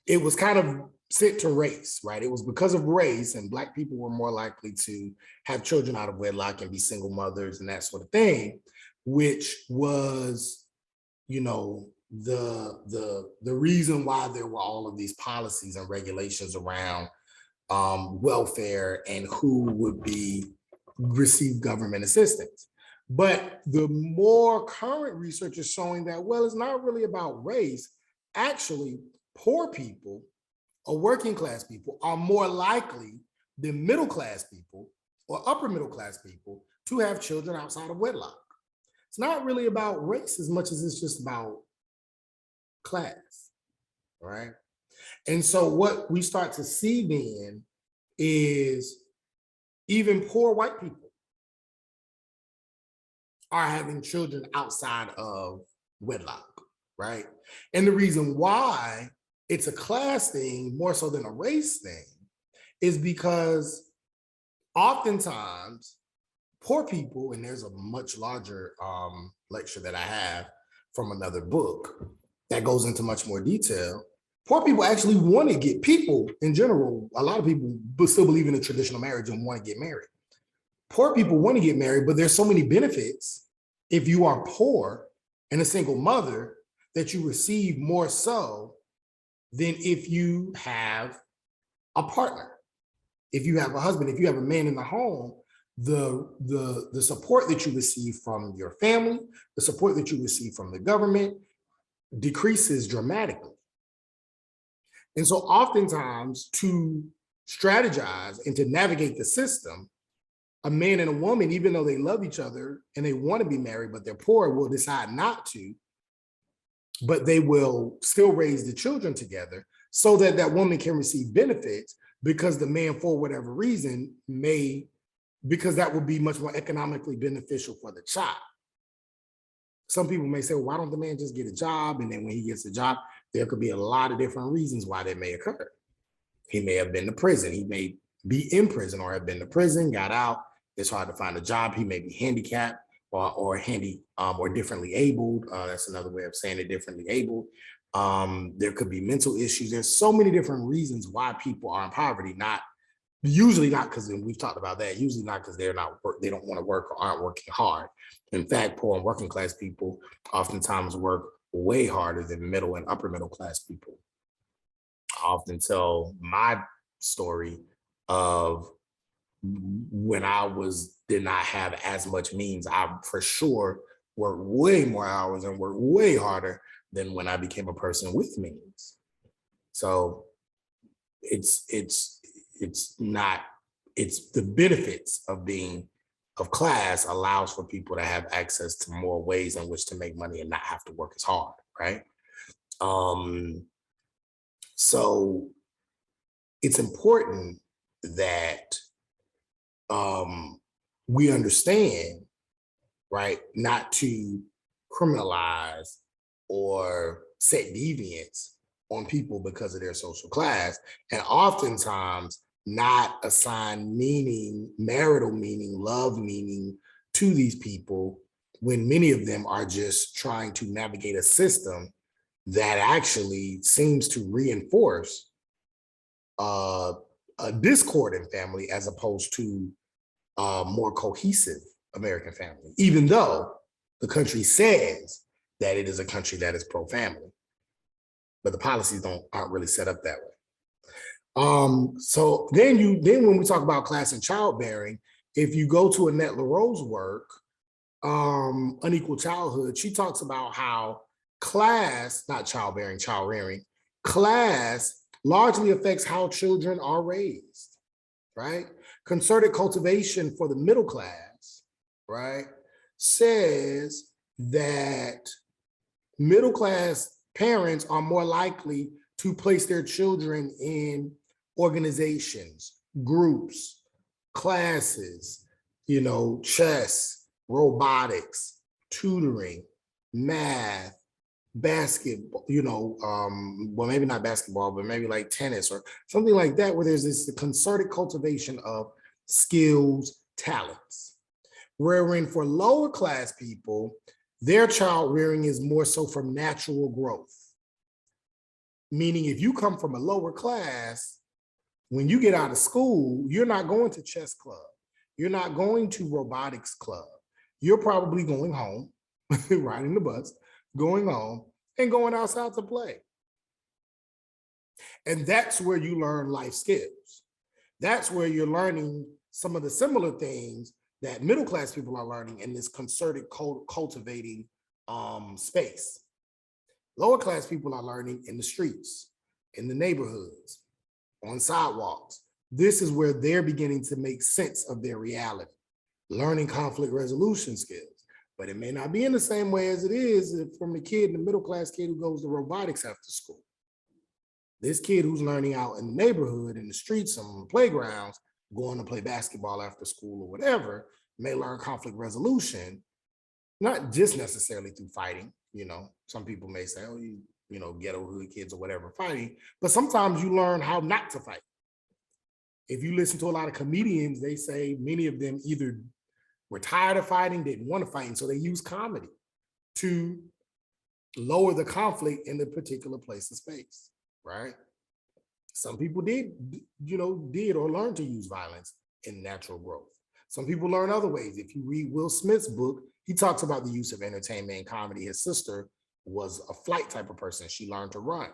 it was kind of sent to race, right? It was because of race, and Black people were more likely to have children out of wedlock and be single mothers and that sort of thing, which was, the reason why there were all of these policies and regulations around welfare and who would receive government assistance. But the more current research is showing that, well, it's not really about race. Actually, poor people or working class people are more likely than middle class people or upper middle class people to have children outside of wedlock. It's not really about race as much as it's just about class, right? And so what we start to see then is even poor white people are having children outside of wedlock, right? And the reason why it's a class thing more so than a race thing is because oftentimes poor people, and there's a much larger lecture that I have from another book that goes into much more detail. Poor people actually want to people in general, a lot of people still believe in a traditional marriage and want to get married. Poor people want to get married, but there's so many benefits if you are poor and a single mother that you receive more so than if you have a partner, if you have a husband, if you have a man in the home. The support that you receive from your family, the support that you receive from the government decreases dramatically. And so oftentimes to strategize and to navigate the system, a man and a woman, even though they love each other and they want to be married, but they're poor, will decide not to, but they will still raise the children together so that that woman can receive benefits because the man, for whatever reason, because that would be much more economically beneficial for the child. Some people may say, well, why don't the man just get a job? And then when he gets a job, there could be a lot of different reasons why that may occur. He may have been to prison. He may be in prison or have been to prison, got out. It's hard to find a job. He may be handicapped or handy or differently abled. That's another way of saying it, differently abled. There could be mental issues. There's so many different reasons why people are in poverty. Not usually not because we've talked about that. Usually not because they don't want to work or aren't working hard. In fact, poor and working class people oftentimes work way harder than middle and upper middle class people. I often tell my story of when I did not have as much means. I for sure worked way more hours and worked way harder than when I became a person with means. So it's not, it's the benefits of being of class allows for people to have access to more ways in which to make money and not have to work as hard, right? So it's important that we understand, right, not to criminalize or set deviance on people because of their social class, and oftentimes not assign meaning, marital meaning, love meaning to these people when many of them are just trying to navigate a system that actually seems to reinforce a discord in family as opposed to a more cohesive American family, even though the country says that it is a country that is pro-family, but the policies aren't really set up that way. So then when we talk about class and childbearing, if you go to Annette LaRoe's work, Unequal Childhood, she talks about how class, not childbearing, child rearing, class largely affects how children are raised, right? Concerted cultivation for the middle class, right, says that middle class parents are more likely to place their children in organizations, groups, classes, chess, robotics, tutoring, math, basketball, well, maybe not basketball, but maybe like tennis or something like that, where there's this concerted cultivation of skills, talents. Wherein for lower class people, their child rearing is more so from natural growth. Meaning if you come from a lower class, when you get out of school, you're not going to chess club. You're not going to robotics club. You're probably going home, riding the bus, going home and going outside to play. And that's where you learn life skills. That's where you're learning some of the similar things that middle class people are learning in this concerted cultivating space. Lower class people are learning in the streets, in the neighborhoods, on sidewalks. This is where they're beginning to make sense of their reality, learning conflict resolution skills. But it may not be in the same way as it is from the kid, the middle class kid who goes to robotics after school. This kid who's learning out in the neighborhood, in the streets, on the playgrounds, going to play basketball after school or whatever, may learn conflict resolution, not just necessarily through fighting. Some people may say, oh, ghetto hood kids or whatever fighting, but sometimes you learn how not to fight. If you listen to a lot of comedians, they say many of them either were tired of fighting, didn't want to fight, and so they use comedy to lower the conflict in the particular place of space, right? Some people did or learn to use violence in natural growth. Some people learn other ways. If you read Will Smith's book, he talks about the use of entertainment and comedy. His sister was a flight type of person. She learned to run,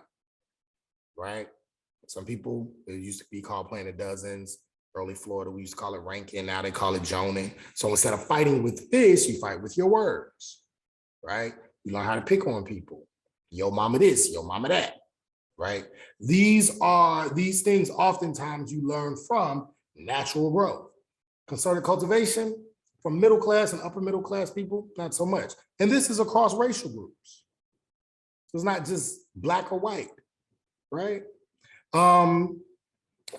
right? Some people, it used to be called playing the dozens. Early Florida, we used to call it ranking. Now they call it joning. So instead of fighting with fists, you fight with your words, right? You learn how to pick on people. Yo mama this, yo mama that, right? These things oftentimes you learn from natural growth. Concerted cultivation from middle class and upper middle class people, not so much. And this is across racial groups. So it's not just black or white, right?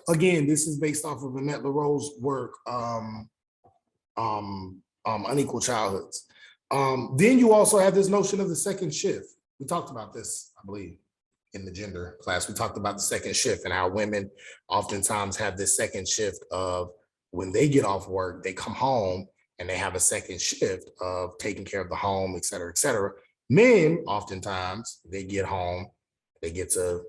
Again, this is based off of Annette LaRoe's work, Unequal Childhoods. Then you also have this notion of the second shift. We talked about this, I believe, in the gender class. We talked about the second shift and how women oftentimes have this second shift of when they get off work, they come home and they have a second shift of taking care of the home, et cetera, et cetera. Men, oftentimes, they get home, they get to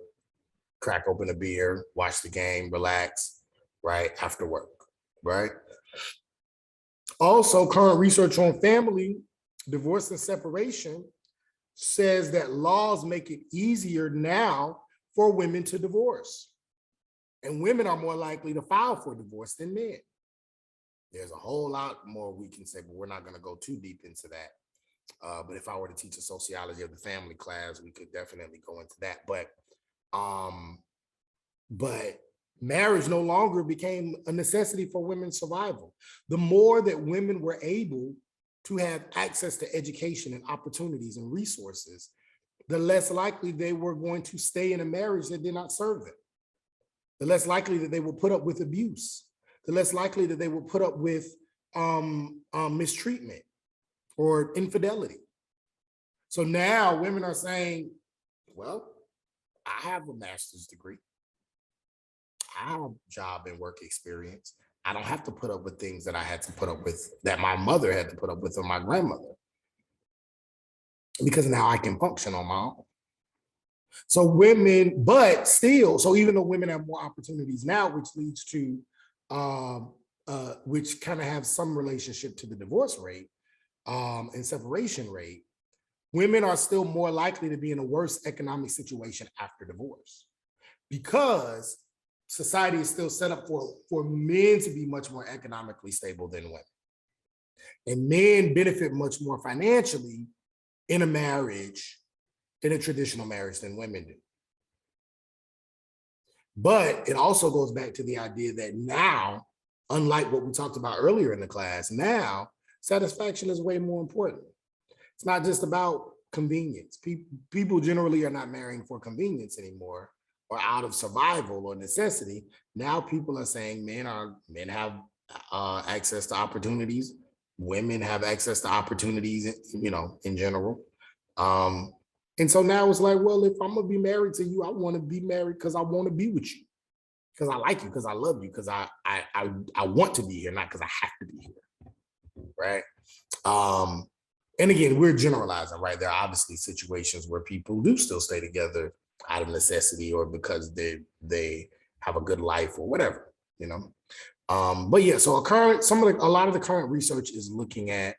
crack open a beer, watch the game, relax, right, after work, right? Also, current research on family, divorce, and separation says that laws make it easier now for women to divorce. And women are more likely to file for divorce than men. There's a whole lot more we can say, but we're not going to go too deep into that. But if I were to teach a sociology of the family class, we could definitely go into that. But marriage no longer became a necessity for women's survival. The more that women were able to have access to education and opportunities and resources, the less likely they were going to stay in a marriage that did not serve them. The less likely that they will put up with abuse. The less likely that they will put up with mistreatment or infidelity. So now women are saying, well, I have a master's degree. I have job and work experience. I don't have to put up with things that I had to put up with, that my mother had to put up with, or my grandmother, because now I can function on my own. So women, but still, so even though women have more opportunities now, which leads to, which kind of have some relationship to the divorce rate and separation rate, women are still more likely to be in a worse economic situation after divorce, because society is still set up for men to be much more economically stable than women. And men benefit much more financially in a marriage, in a traditional marriage, than women do. But it also goes back to the idea that now, unlike what we talked about earlier in the class, now satisfaction is way more important. It's not just about convenience. People generally are not marrying for convenience anymore, or out of survival or necessity. Now people are saying men have access to opportunities. Women have access to opportunities, in general. And so now it's like, well, if I'm gonna be married to you, I want to be married because I want to be with you, because I like you, because I love you, because I want to be here, not because I have to be here, right? And again, we're generalizing, right? There are obviously situations where people do still stay together out of necessity, or because they have a good life or whatever, But yeah, so a lot of the current research is looking at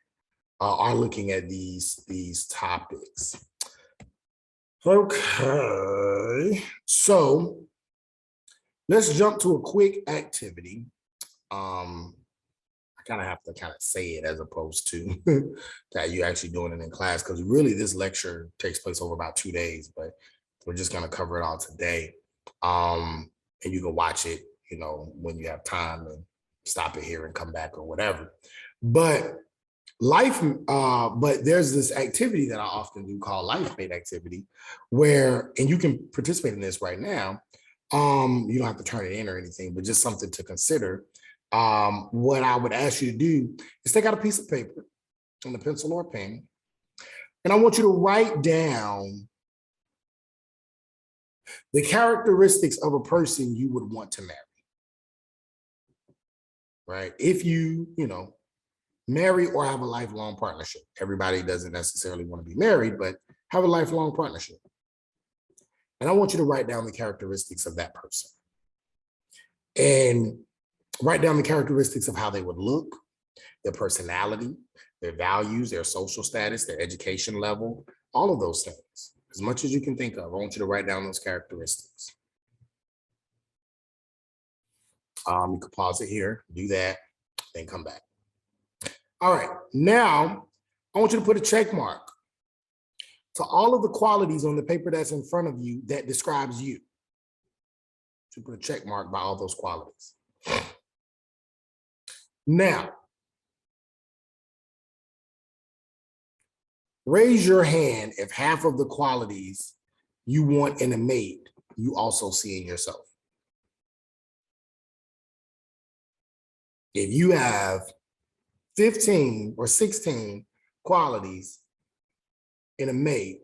these topics. Okay, so let's jump to a quick activity. I kind of have to say it as opposed to that you actually doing it in class, because really this lecture takes place over about 2 days, but we're just going to cover it all today. And you can watch it, when you have time, and stop it here and come back or whatever. But there's this activity that I often do called life-mate activity, where, and you can participate in this right now. You don't have to turn it in or anything, but just something to consider. What I would ask you to do is take out a piece of paper and a pencil or a pen, and I want you to write down the characteristics of a person you would want to marry, right? If you marry or have a lifelong partnership. Everybody doesn't necessarily want to be married, but have a lifelong partnership. And I want you to write down the characteristics of that person, and write down the characteristics of how they would look, their personality, their values, their social status, their education level, all of those things, as much as you can think of. I want you to write down those characteristics. You could pause it here, do that, then come back. All right, now I want you to put a check mark to all of the qualities on the paper that's in front of you that describes you. So put a check mark by all those qualities. Now, raise your hand if half of the qualities you want in a mate you also see in yourself. If you have 15 or 16 qualities in a mate,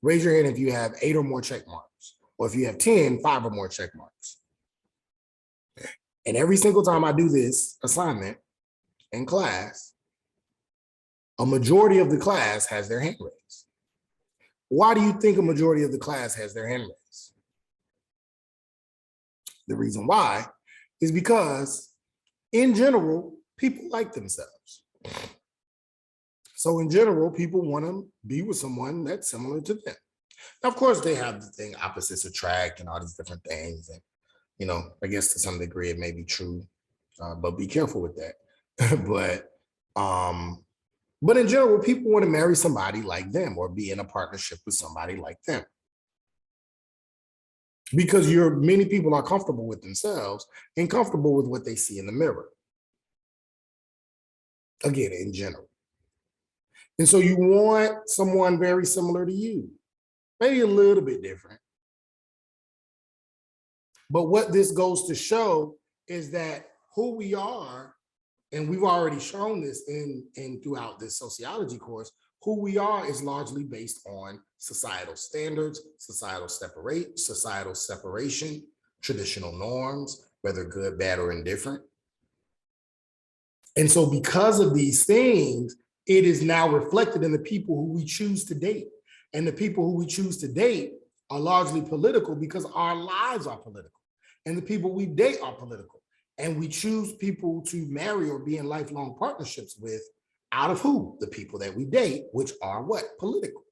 raise your hand if you have 8 or more check marks, or if you have 10, 5 or more check marks. And every single time I do this assignment, in class, a majority of the class has their hand raised. Why do you think a majority of the class has their hand raised? The reason why is because, in general, people like themselves. So in general, people want to be with someone that's similar to them. Now, of course, they have the thing opposites attract and all these different things. And, you know, I guess to some degree it may be true, but be careful with that. But in general, people want to marry somebody like them or be in a partnership with somebody like them. Because many people are comfortable with themselves and comfortable with what they see in the mirror. Again, in general. And so you want someone very similar to you, maybe a little bit different. But what this goes to show is that who we are, and we've already shown this in throughout this sociology course, who we are is largely based on societal standards, societal separation, traditional norms, whether good, bad, or indifferent. And so because of these things, it is now reflected in the people who we choose to date. And the people who we choose to date are largely political because our lives are political. And the people we date are political. And we choose people to marry or be in lifelong partnerships with out of who? The people that we date, which are what? Political.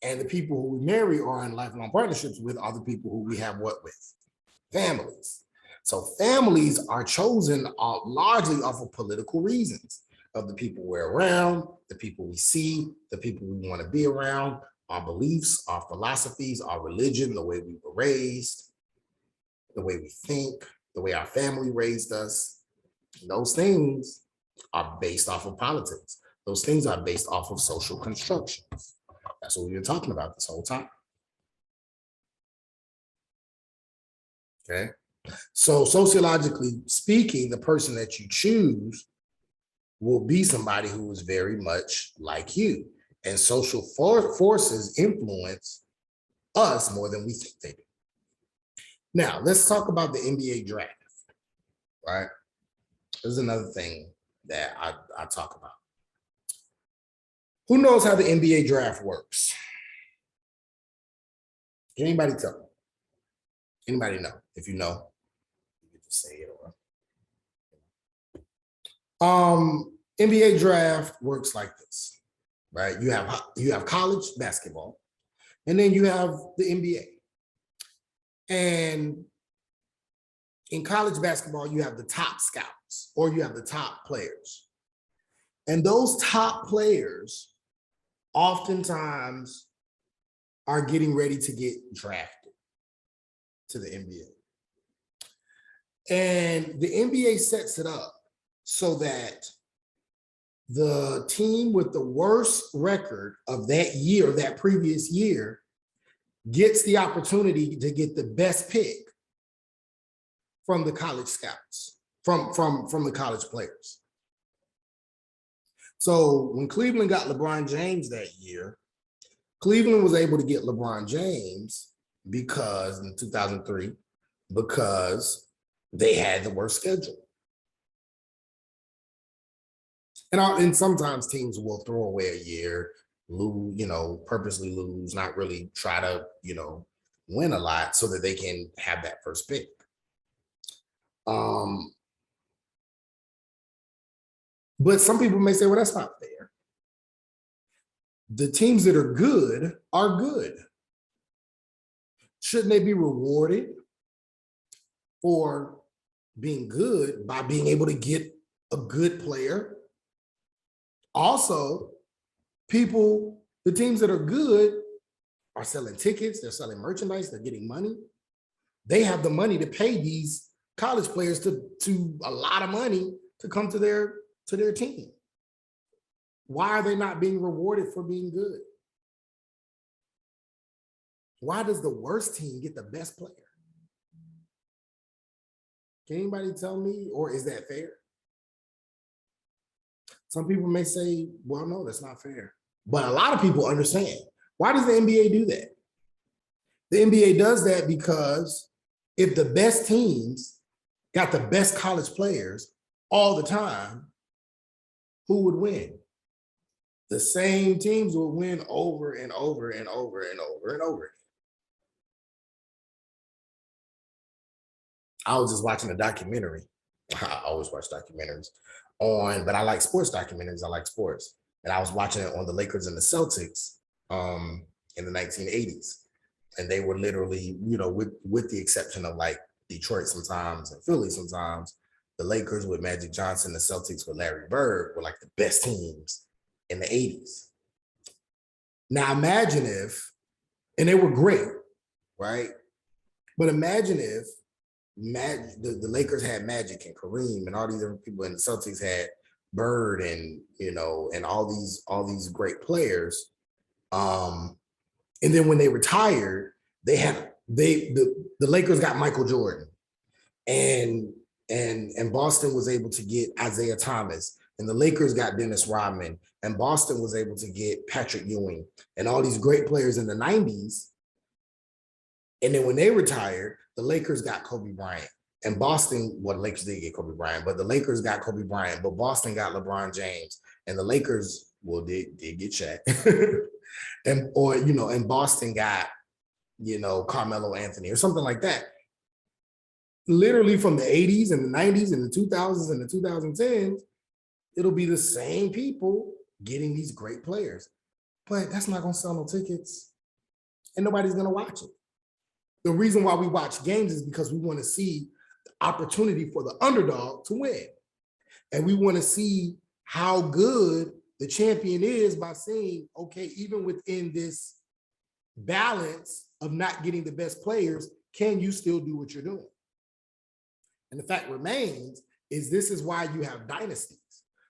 And the people who we marry or are in lifelong partnerships with are the people who we have what with? Families. So families are chosen largely off of political reasons of the people we're around, the people we see, the people we want to be around, our beliefs, our philosophies, our religion, the way we were raised, the way we think, the way our family raised us. Those things are based off of politics. Those things are based off of social constructions. That's what we've been talking about this whole time. Okay. So sociologically speaking, the person that you choose will be somebody who is very much like you. And social forces influence us more than we think they do. Now, let's talk about the NBA draft, right? This is another thing that I talk about. Who knows how the NBA draft works? Can anybody tell me? Anybody know? If you know, you can just say it. Or NBA draft works like this, right? You have college basketball, and then you have the NBA. And in college basketball, you have the top scouts or you have the top players. And those top players oftentimes are getting ready to get drafted to the NBA. And the NBA sets it up so that the team with the worst record of that year, that previous year, gets the opportunity to get the best pick from the college scouts, from the college players. So when Cleveland got LeBron James that year, Cleveland was able to get LeBron James because in 2003, because they had the worst schedule. And sometimes teams will throw away a year, lose, purposely lose, not really try to, win a lot so that they can have that first pick. But some people may say, well, that's not fair. The teams that are good are good. Shouldn't they be rewarded for being good by being able to get a good player? Also, the teams that are good are selling tickets, they're selling merchandise, they're getting money. They have the money to pay these college players to a lot of money to come to their team. Why are they not being rewarded for being good? Why does the worst team get the best player? Can anybody tell me, or is that fair? Some people may say, well, no, that's not fair. But a lot of people understand. Why does the NBA do that? The NBA does that because if the best teams got the best college players, all the time, who would win? The same teams would win over and over and over and over and over. I was just watching a documentary. I always watch documentaries but I like sports documentaries. I like sports. And I was watching it on the Lakers and the Celtics in the 1980s. And they were literally, with the exception of like Detroit sometimes and Philly sometimes, the Lakers with Magic Johnson, the Celtics with Larry Bird were like the best teams in the 80s. Now imagine if, and they were great, right? But imagine if the Lakers had Magic and Kareem and all these different people, and the Celtics had Bird and and all these great players. And then when they retired, the Lakers got Michael Jordan, and Boston was able to get Isaiah Thomas, and the Lakers got Dennis Rodman, and Boston was able to get Patrick Ewing, and all these great players in the 90s. And then when they retired, the Lakers got Kobe Bryant. And Boston, well, the Lakers did get Kobe Bryant, but the Lakers got Kobe Bryant, but Boston got LeBron James. And the Lakers, well, did get Shaq. and Boston got, Carmelo Anthony or something like that. Literally from the 80s and the 90s and the 2000s and the 2010s, it'll be the same people getting these great players. But that's not going to sell no tickets. And nobody's going to watch it. The reason why we watch games is because we want to see the opportunity for the underdog to win. And we want to see how good the champion is by seeing, okay, even within this balance of not getting the best players, can you still do what you're doing? And the fact remains is this is why you have dynasties.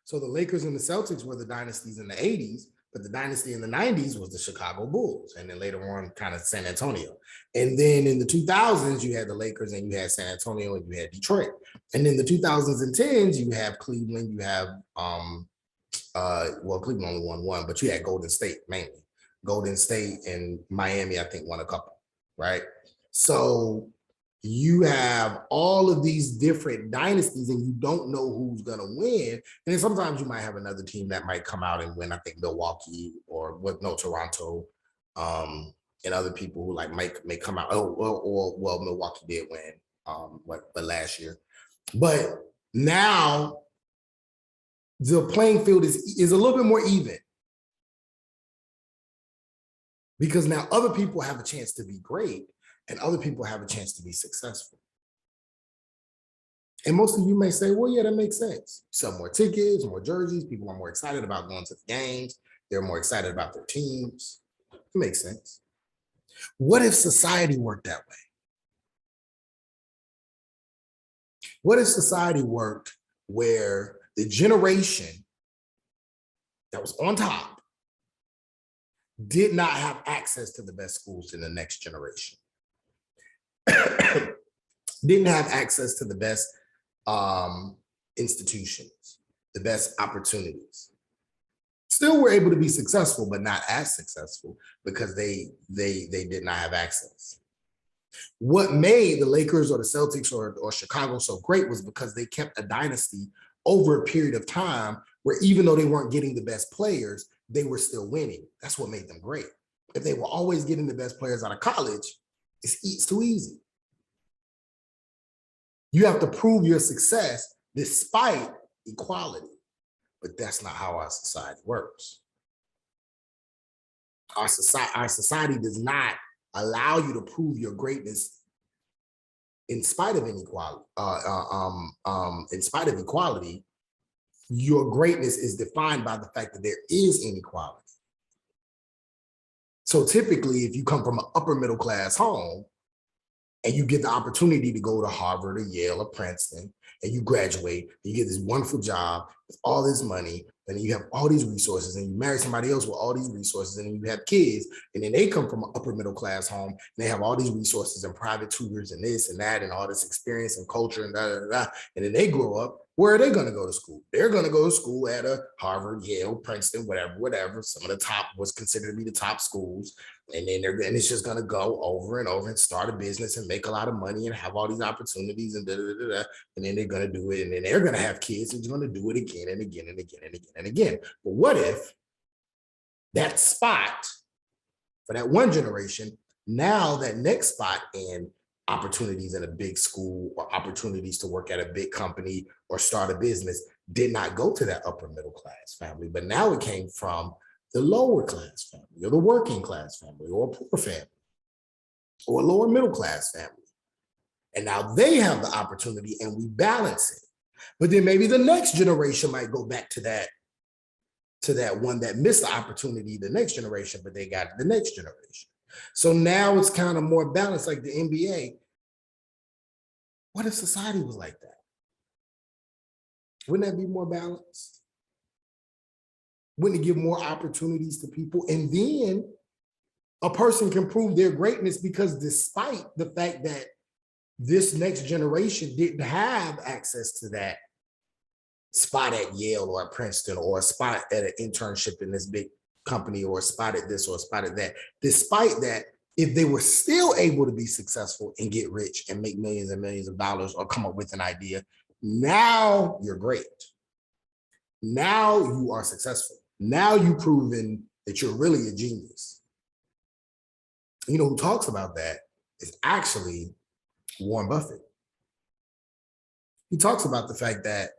So the Lakers and the Celtics were the dynasties in the 80s, but the dynasty in the 90s was the Chicago Bulls, and then later on kind of San Antonio. And then in the 2000s, you had the Lakers and you had San Antonio and you had Detroit. And in the 2000s and 10s, you have Cleveland, you have, Cleveland only won one, but you had Golden State mainly. Golden State and Miami, I think, won a couple, right? So you have all of these different dynasties and you don't know who's going to win. And then sometimes you might have another team that might come out and win. I think Milwaukee Toronto, and other people who may come out. Milwaukee did win but last year. But now the playing field is a little bit more even. Because now other people have a chance to be great and other people have a chance to be successful. And most of you may say, well, yeah, that makes sense. Sell more tickets, more jerseys. People are more excited about going to the games. They're more excited about their teams. It makes sense. What if society worked that way? What if society worked where the generation that was on top did not have access to the best schools in the next generation? Didn't have access to the best institutions, the best opportunities. Still were able to be successful, but not as successful because they did not have access. What made the Lakers or the Celtics or Chicago so great was because they kept a dynasty over a period of time where even though they weren't getting the best players, they were still winning. That's what made them great. If they were always getting the best players out of college, it's too easy. You have to prove your success despite equality, but that's not how our society works. Our society does not allow you to prove your greatness in spite of inequality. In spite of equality, your greatness is defined by the fact that there is inequality. So typically, if you come from an upper middle class home and you get the opportunity to go to Harvard or Yale or Princeton, and you graduate, and you get this wonderful job with all this money, and you have all these resources, and you marry somebody else with all these resources, and you have kids, and then they come from an upper middle class home, and they have all these resources and private tutors and this and that and all this experience and culture and da, da, da, and then they grow up. Where are they going to go to school? They're going to go to school at a Harvard, Yale, Princeton, whatever. Some of the top was considered to be the top schools. And then and it's just going to go over and over and start a business and make a lot of money and have all these opportunities and da, da, da, da, and then they're going to do it, and then they're going to have kids and they're going to do it again and again and again and again and again. But what if that spot for that one generation, now that next spot in opportunities in a big school or opportunities to work at a big company or start a business did not go to that upper middle class family, but now it came from the lower class family or the working class family or a poor family or a lower middle class family. And now they have the opportunity and we balance it. But then maybe the next generation might go back to that one that missed the opportunity, the next generation, but they got the next generation. So now it's kind of more balanced, like the NBA. What if society was like that? Wouldn't that be more balanced? Wouldn't it give more opportunities to people? And then a person can prove their greatness because despite the fact that this next generation didn't have access to that spot at Yale or at Princeton or a spot at an internship in this big company or a spot at this or a spot at that, despite that, if they were still able to be successful and get rich and make millions and millions of dollars or come up with an idea, now you're great. Now you are successful. Now you've proven that you're really a genius. You know who talks about that is actually Warren Buffett. He talks about the fact that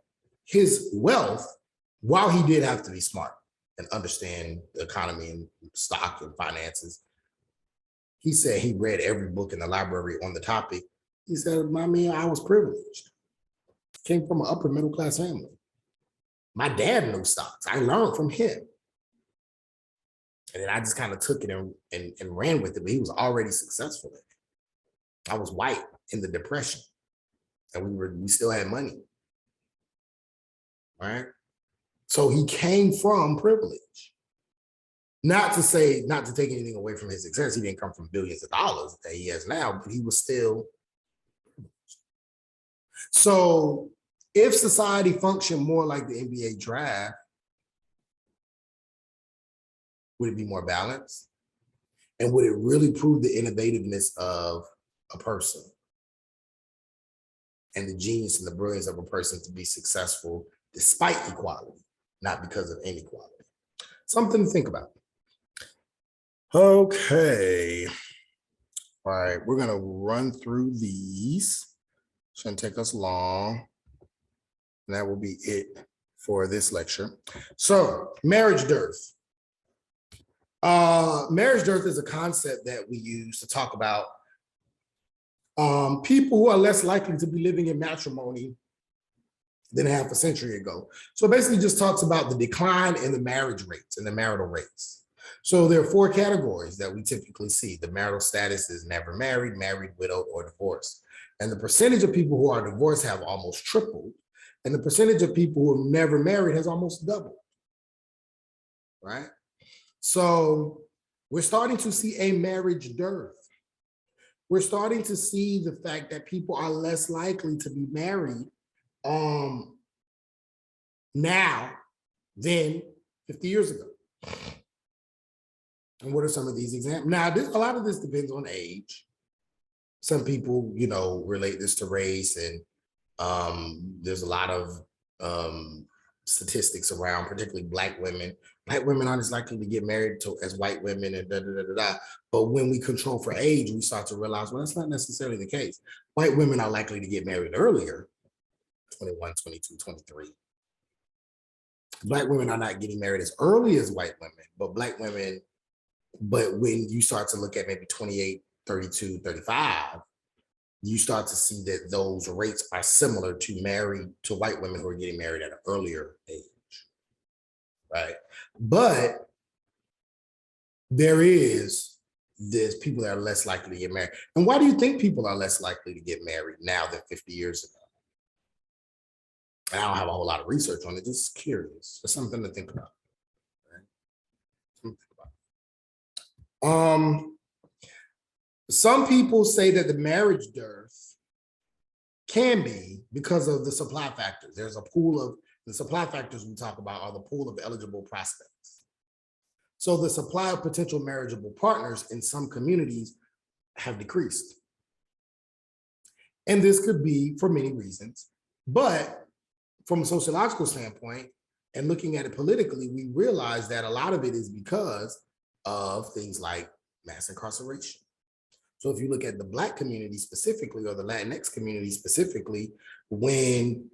his wealth, while he did have to be smart and understand the economy and stock and finances, he said he read every book in the library on the topic. He said, I mean, I was privileged. Came from an upper middle class family. My dad knew stocks. I learned from him. And then I just kind of took it and ran with it, but he was already successful in it. I was white in the Depression and we still had money, right? So he came from privilege. Not to take anything away from his success. He didn't come from billions of dollars that he has now, but he was still. So if society functioned more like the NBA draft, would it be more balanced? And would it really prove the innovativeness of a person and the genius and the brilliance of a person to be successful despite equality, not because of inequality? Something to think about. Okay. All right, we're gonna run through these. Shouldn't take us long. And that will be it for this lecture. So, marriage dearth. Marriage dearth is a concept that we use to talk about people who are less likely to be living in matrimony than half a century ago. So basically just talks about the decline in the marriage rates and the marital rates. So there are 4 categories that we typically see. The marital status is never married, married, widowed, or divorced. And the percentage of people who are divorced have almost tripled. And the percentage of people who have never married has almost doubled, right? So we're starting to see a marriage dearth. We're starting to see the fact that people are less likely to be married now than 50 years ago. And what are some of these examples? Now, a lot of this depends on age. Some people, relate this to race, and there's a lot of statistics around, particularly Black women. Black women aren't as likely to get married as white women and da, da, da, da, da. But when we control for age, we start to realize, well, that's not necessarily the case. White women are likely to get married earlier, 21, 22, 23. Black women are not getting married as early as white women, but when you start to look at maybe 28, 32, 35, you start to see that those rates are similar to white women who are getting married at an earlier age, right? But there's people that are less likely to get married. And why do you think people are less likely to get married now than 50 years ago? And I don't have a whole lot of research on it, just curious. Just something to think about. Right? Something to think about. Some people say that the marriage dearth can be because of the supply factors. There's a pool of the supply factors we talk about are the pool of eligible prospects. So the supply of potential marriageable partners in some communities have decreased. And this could be for many reasons, but from a sociological standpoint and looking at it politically, we realize that a lot of it is because of things like mass incarceration. So if you look at the Black community specifically, or the Latinx community specifically, when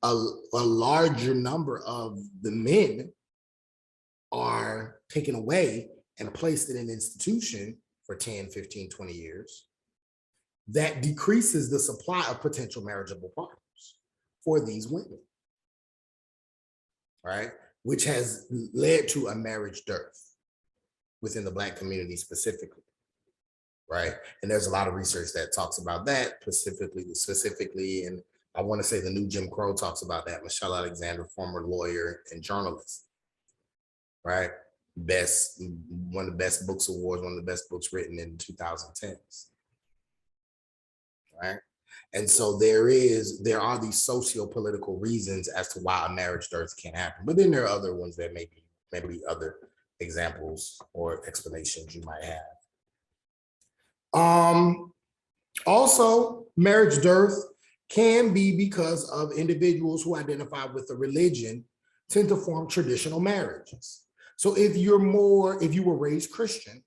a larger number of the men are taken away and placed in an institution for 10, 15, 20 years, that decreases the supply of potential marriageable partners for these women, right? Which has led to a marriage dearth within the Black community specifically, right? And there's a lot of research that talks about that specifically, and I want to say the new Jim Crow talks about that. Michelle Alexander, former lawyer and journalist, right? One of the best books awards, one of the best books written in 2010s, right? And so there are these socio-political reasons as to why a marriage dearth can happen. But then there are other ones that maybe other examples or explanations you might have. Also, marriage dearth can be because of individuals who identify with a religion tend to form traditional marriages. So if you were raised Christian,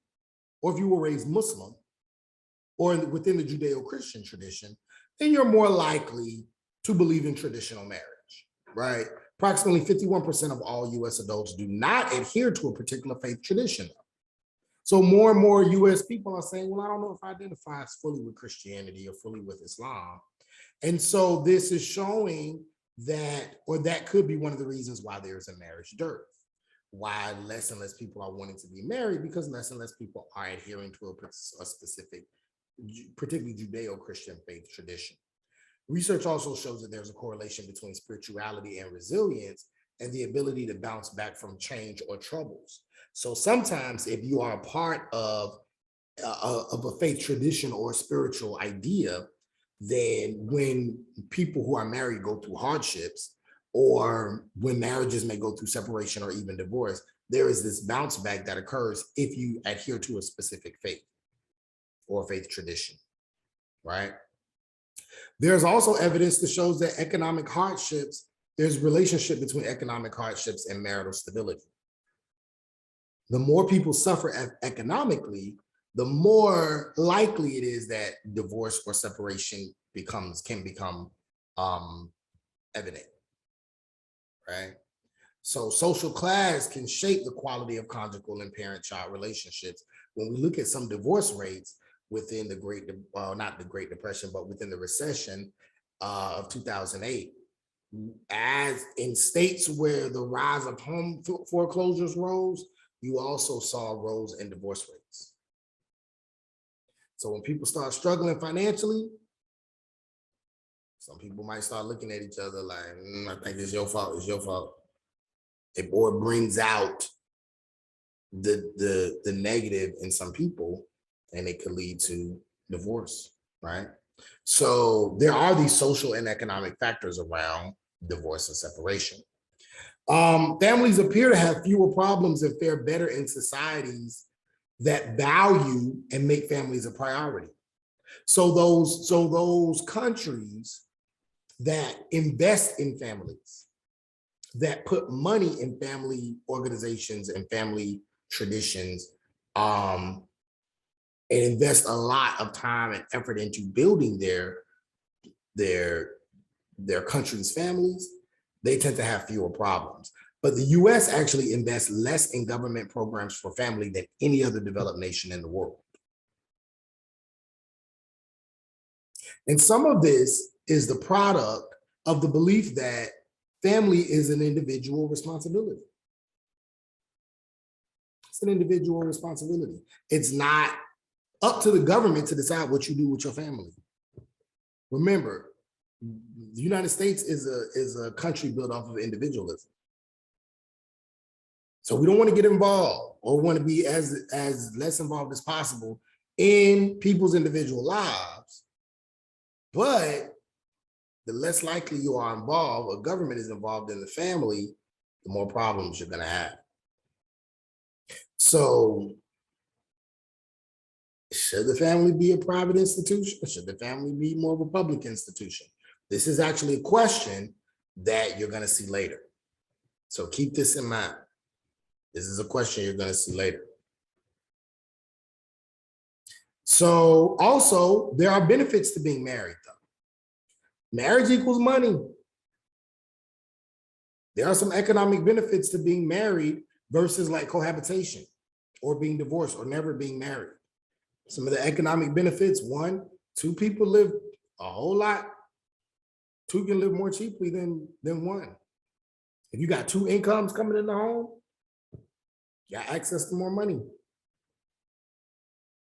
or if you were raised Muslim, or within the Judeo-Christian tradition, then you're more likely to believe in traditional marriage, right? Approximately 51% of all US adults do not adhere to a particular faith tradition. So more and more US people are saying, well, I don't know if I identify as fully with Christianity or fully with Islam. And so this is showing that, or that could be one of the reasons why there's a marriage dearth. Why less and less people are wanting to be married, because less and less people are adhering to a specific, particularly Judeo-Christian faith tradition. Research also shows that there's a correlation between spirituality and resilience and the ability to bounce back from change or troubles. So sometimes if you are a part of a faith tradition or a spiritual idea, then when people who are married go through hardships, or when marriages may go through separation or even divorce, there is this bounce back that occurs if you adhere to a specific faith or faith tradition, right? There's also evidence that shows that economic hardships, there's a relationship between economic hardships and marital stability. The more people suffer economically, the more likely it is that divorce or separation can become evident, right? So social class can shape the quality of conjugal and parent-child relationships. When we look at some divorce rates within not the Great Depression, but within the recession of 2008, as in states where the rise of home foreclosures rose, you also saw rose in divorce rates. So when people start struggling financially, some people might start looking at each other like, I think it's your fault, it's your fault. It brings out the negative in some people, and it could lead to divorce, right? So there are these social and economic factors around divorce and separation. Families appear to have fewer problems and fare better in societies that value and make families a priority. So those countries that invest in families, that put money in family organizations and family traditions, and invest a lot of time and effort into building their country's families, they tend to have fewer problems. But the US actually invests less in government programs for family than any other developed nation in the world. And some of this is the product of the belief that family is an individual responsibility. It's an individual responsibility. It's not up to the government to decide what you do with your family. Remember, the United States is a country built off of individualism. So we don't want to get involved, or want to be as less involved as possible in people's individual lives. But the less likely you are involved, or government is involved in the family, the more problems you're going to have. So should the family be a private institution, or should the family be more of a public institution? This is actually a question that you're going to see later. So keep this in mind. This is a question you're going to see later. So also, there are benefits to being married, though. Marriage equals money. There are some economic benefits to being married versus like cohabitation or being divorced or never being married. Some of the economic benefits: one, two people live a whole lot. Two can live more cheaply than one. If you got two incomes coming in the home, you got access to more money.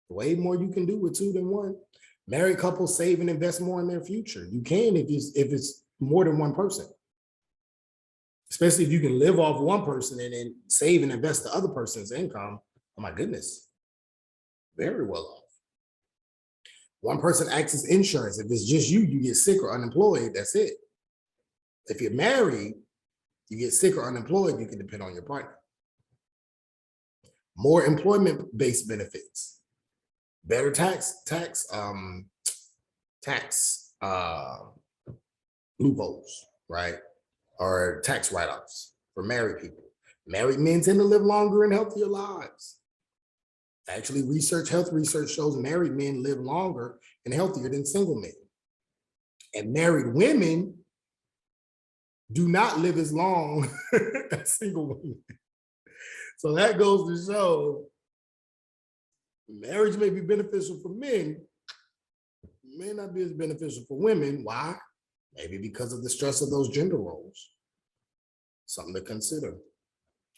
Way more you can do with two than one. Married couples save and invest more in their future. You can if it's more than one person. Especially if you can live off one person and then save and invest the other person's income. Oh my goodness. Very well off. One person acts as insurance. If it's just you, you get sick or unemployed, that's it. If you're married, you get sick or unemployed, you can depend on your partner. More employment-based benefits, better tax loopholes, right? Or tax write-offs for married people. Married men tend to live longer and healthier lives. Actually, health research shows married men live longer and healthier than single men. And married women do not live as long as single women. So that goes to show marriage may be beneficial for men, may not be as beneficial for women. Why? Maybe because of the stress of those gender roles. Something to consider.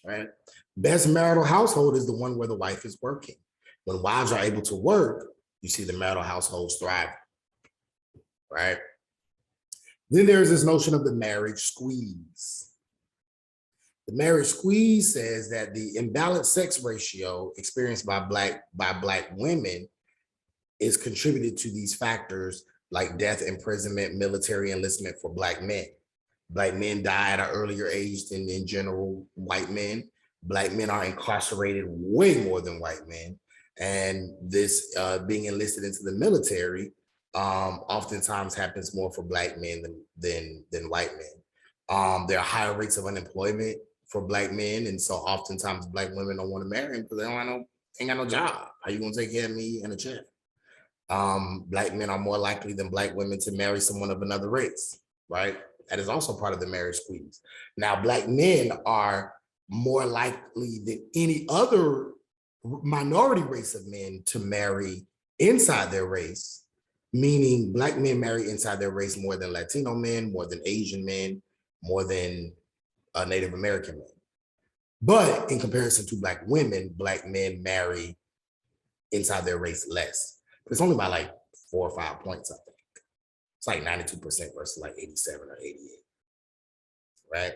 Right? Best marital household is the one where the wife is working. When wives are able to work, you see the marital households thriving. Right? Then there's this notion of the marriage squeeze. The marriage squeeze says that the imbalanced sex ratio experienced by Black women is contributed to these factors like death, imprisonment, military enlistment for Black men. Black men die at an earlier age than in general white men. Black men are incarcerated way more than white men. And this being enlisted into the military oftentimes happens more for Black men than white men. There are higher rates of unemployment for Black men. And so oftentimes Black women don't want to marry him because they ain't got no job. How you gonna take care of me and a check? Black men are more likely than Black women to marry someone of another race, right? That is also part of the marriage squeeze. Now, Black men are more likely than any other minority race of men to marry inside their race, meaning Black men marry inside their race more than Latino men, more than Asian men, more than Native American men. But in comparison to Black women, Black men marry inside their race less. But it's only by like 4 or 5 points, I think. It's like 92% versus like 87 or 88, right?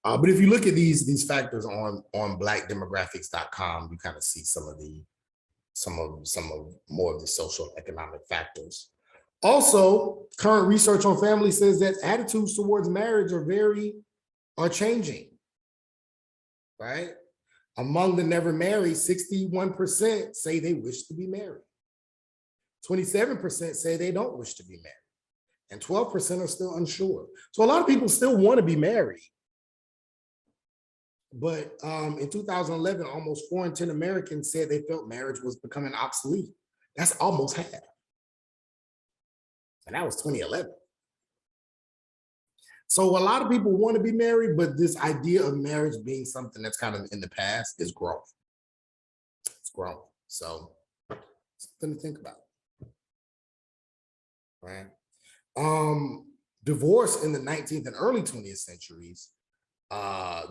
But if you look at these factors on blackdemographics.com, you kind of see some of more of the social economic factors. Also, current research on family says that attitudes towards marriage are changing, right? Among the never married, 61% say they wish to be married. 27% say they don't wish to be married. And 12% are still unsure. So a lot of people still want to be married. But in 2011, almost 4 in 10 Americans said they felt marriage was becoming obsolete. That's almost half. And that was 2011. So a lot of people want to be married, but this idea of marriage being something that's kind of in the past is growing. It's growing. So something to think about. Right? Divorce in the 19th and early 20th centuries,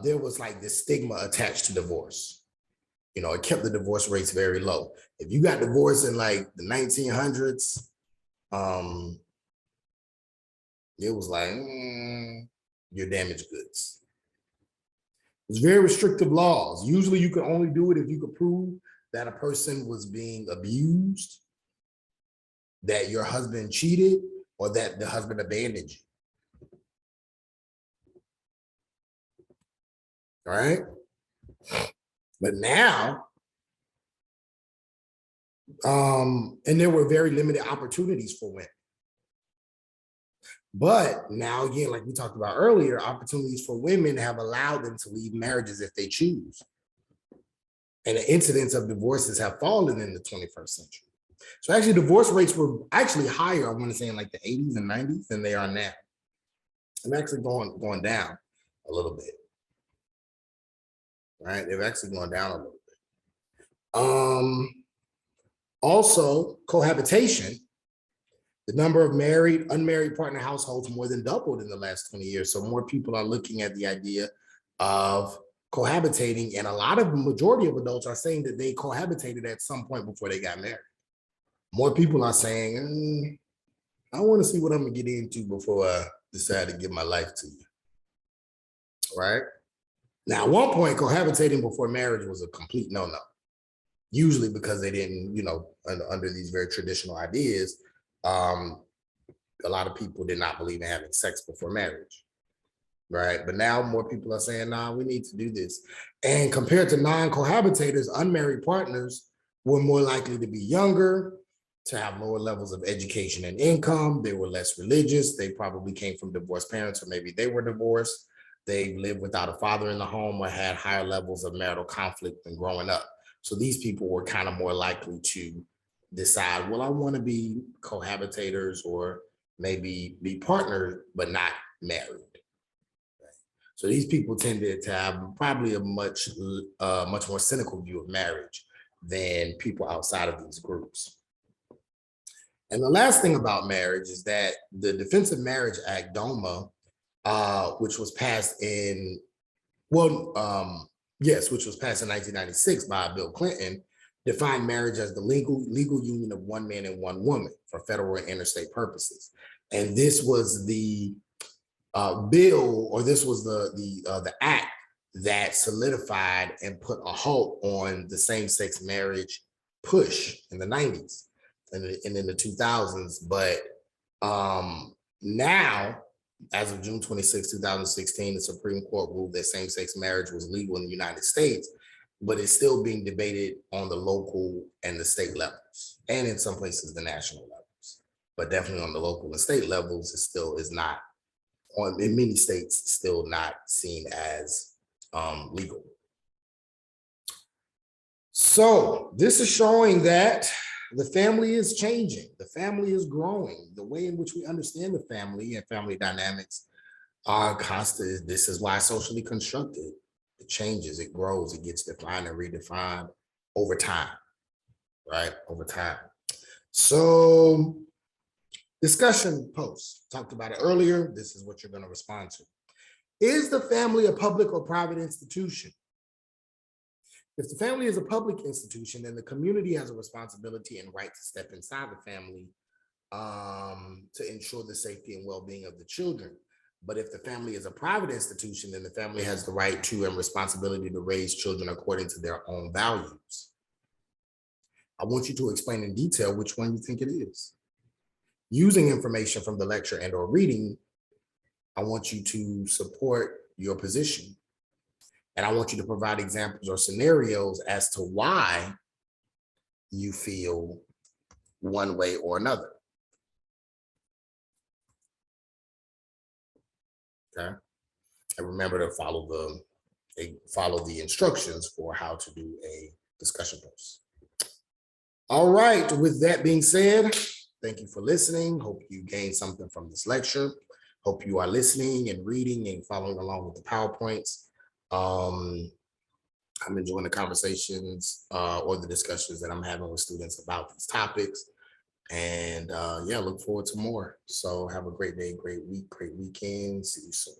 there was like this stigma attached to divorce. You know, it kept the divorce rates very low. If you got divorced in like the 1900s, it was like, you're damaged goods. It's very restrictive laws. Usually you could only do it if you could prove that a person was being abused, that your husband cheated, or that the husband abandoned you. All right. But now, and there were very limited opportunities for women. But now again, like we talked about earlier, opportunities for women have allowed them to leave marriages if they choose. And the incidence of divorces have fallen in the 21st century. So actually divorce rates were actually higher, I want to say in like the 80s and 90s than they are now. I'm actually going down a little bit. Right? They've actually gone down a little bit. Also, cohabitation. The number of married, unmarried partner households more than doubled in the last 20 years. So more people are looking at the idea of cohabitating, and a lot of the majority of adults are saying that they cohabitated at some point before they got married. More people are saying, I want to see what I'm gonna get into before I decide to give my life to you. Right? Now, at one point, cohabitating before marriage was a complete no-no. Usually because they didn't, under these very traditional ideas, a lot of people did not believe in having sex before marriage, right? But now more people are saying, nah, we need to do this. And compared to non-cohabitators, unmarried partners were more likely to be younger, to have lower levels of education and income. They were less religious. They probably came from divorced parents, or maybe they were divorced. They lived without a father in the home or had higher levels of marital conflict than growing up. So these people were kind of more likely to decide, well, I want to be cohabitators or maybe be partnered, but not married. So these people tended to have probably a much more cynical view of marriage than people outside of these groups. And the last thing about marriage is that the Defense of Marriage Act, DOMA, which was passed in, which was passed in 1996 by Bill Clinton, defined marriage as the legal union of one man and one woman for federal and interstate purposes. And this was the bill, or this was the act that solidified and put a halt on the same-sex marriage push in the 90s and in the 2000s. But now, as of June 26, 2016, the Supreme Court ruled that same-sex marriage was legal in the United States, but it's still being debated on the local and the state levels, and in some places the national levels. But definitely on the local and state levels, it still is not, in many states, still not seen as legal. So this is showing that the family is changing. The family is growing. The way in which we understand the family and family dynamics are constant. This is why socially constructed. It changes, it grows, it gets defined and redefined over time, right? Over time. So discussion posts, talked about it earlier. This is what you're going to respond to. Is the family a public or private institution? If the family is a public institution, then the community has a responsibility and right to step inside the family to ensure the safety and well-being of the children. But if the family is a private institution, then the family has the right to and responsibility to raise children according to their own values. I want you to explain in detail which one you think it is. Using information from the lecture and or reading, I want you to support your position. And I want you to provide examples or scenarios as to why you feel one way or another. Okay. And remember to follow the instructions for how to do a discussion post. All right, with that being said, thank you for listening. Hope you gained something from this lecture. Hope you are listening and reading and following along with the PowerPoints. I'm enjoying the conversations or the discussions that I'm having with students about these topics. And look forward to more. So have a great day, great week, great weekend. See you soon.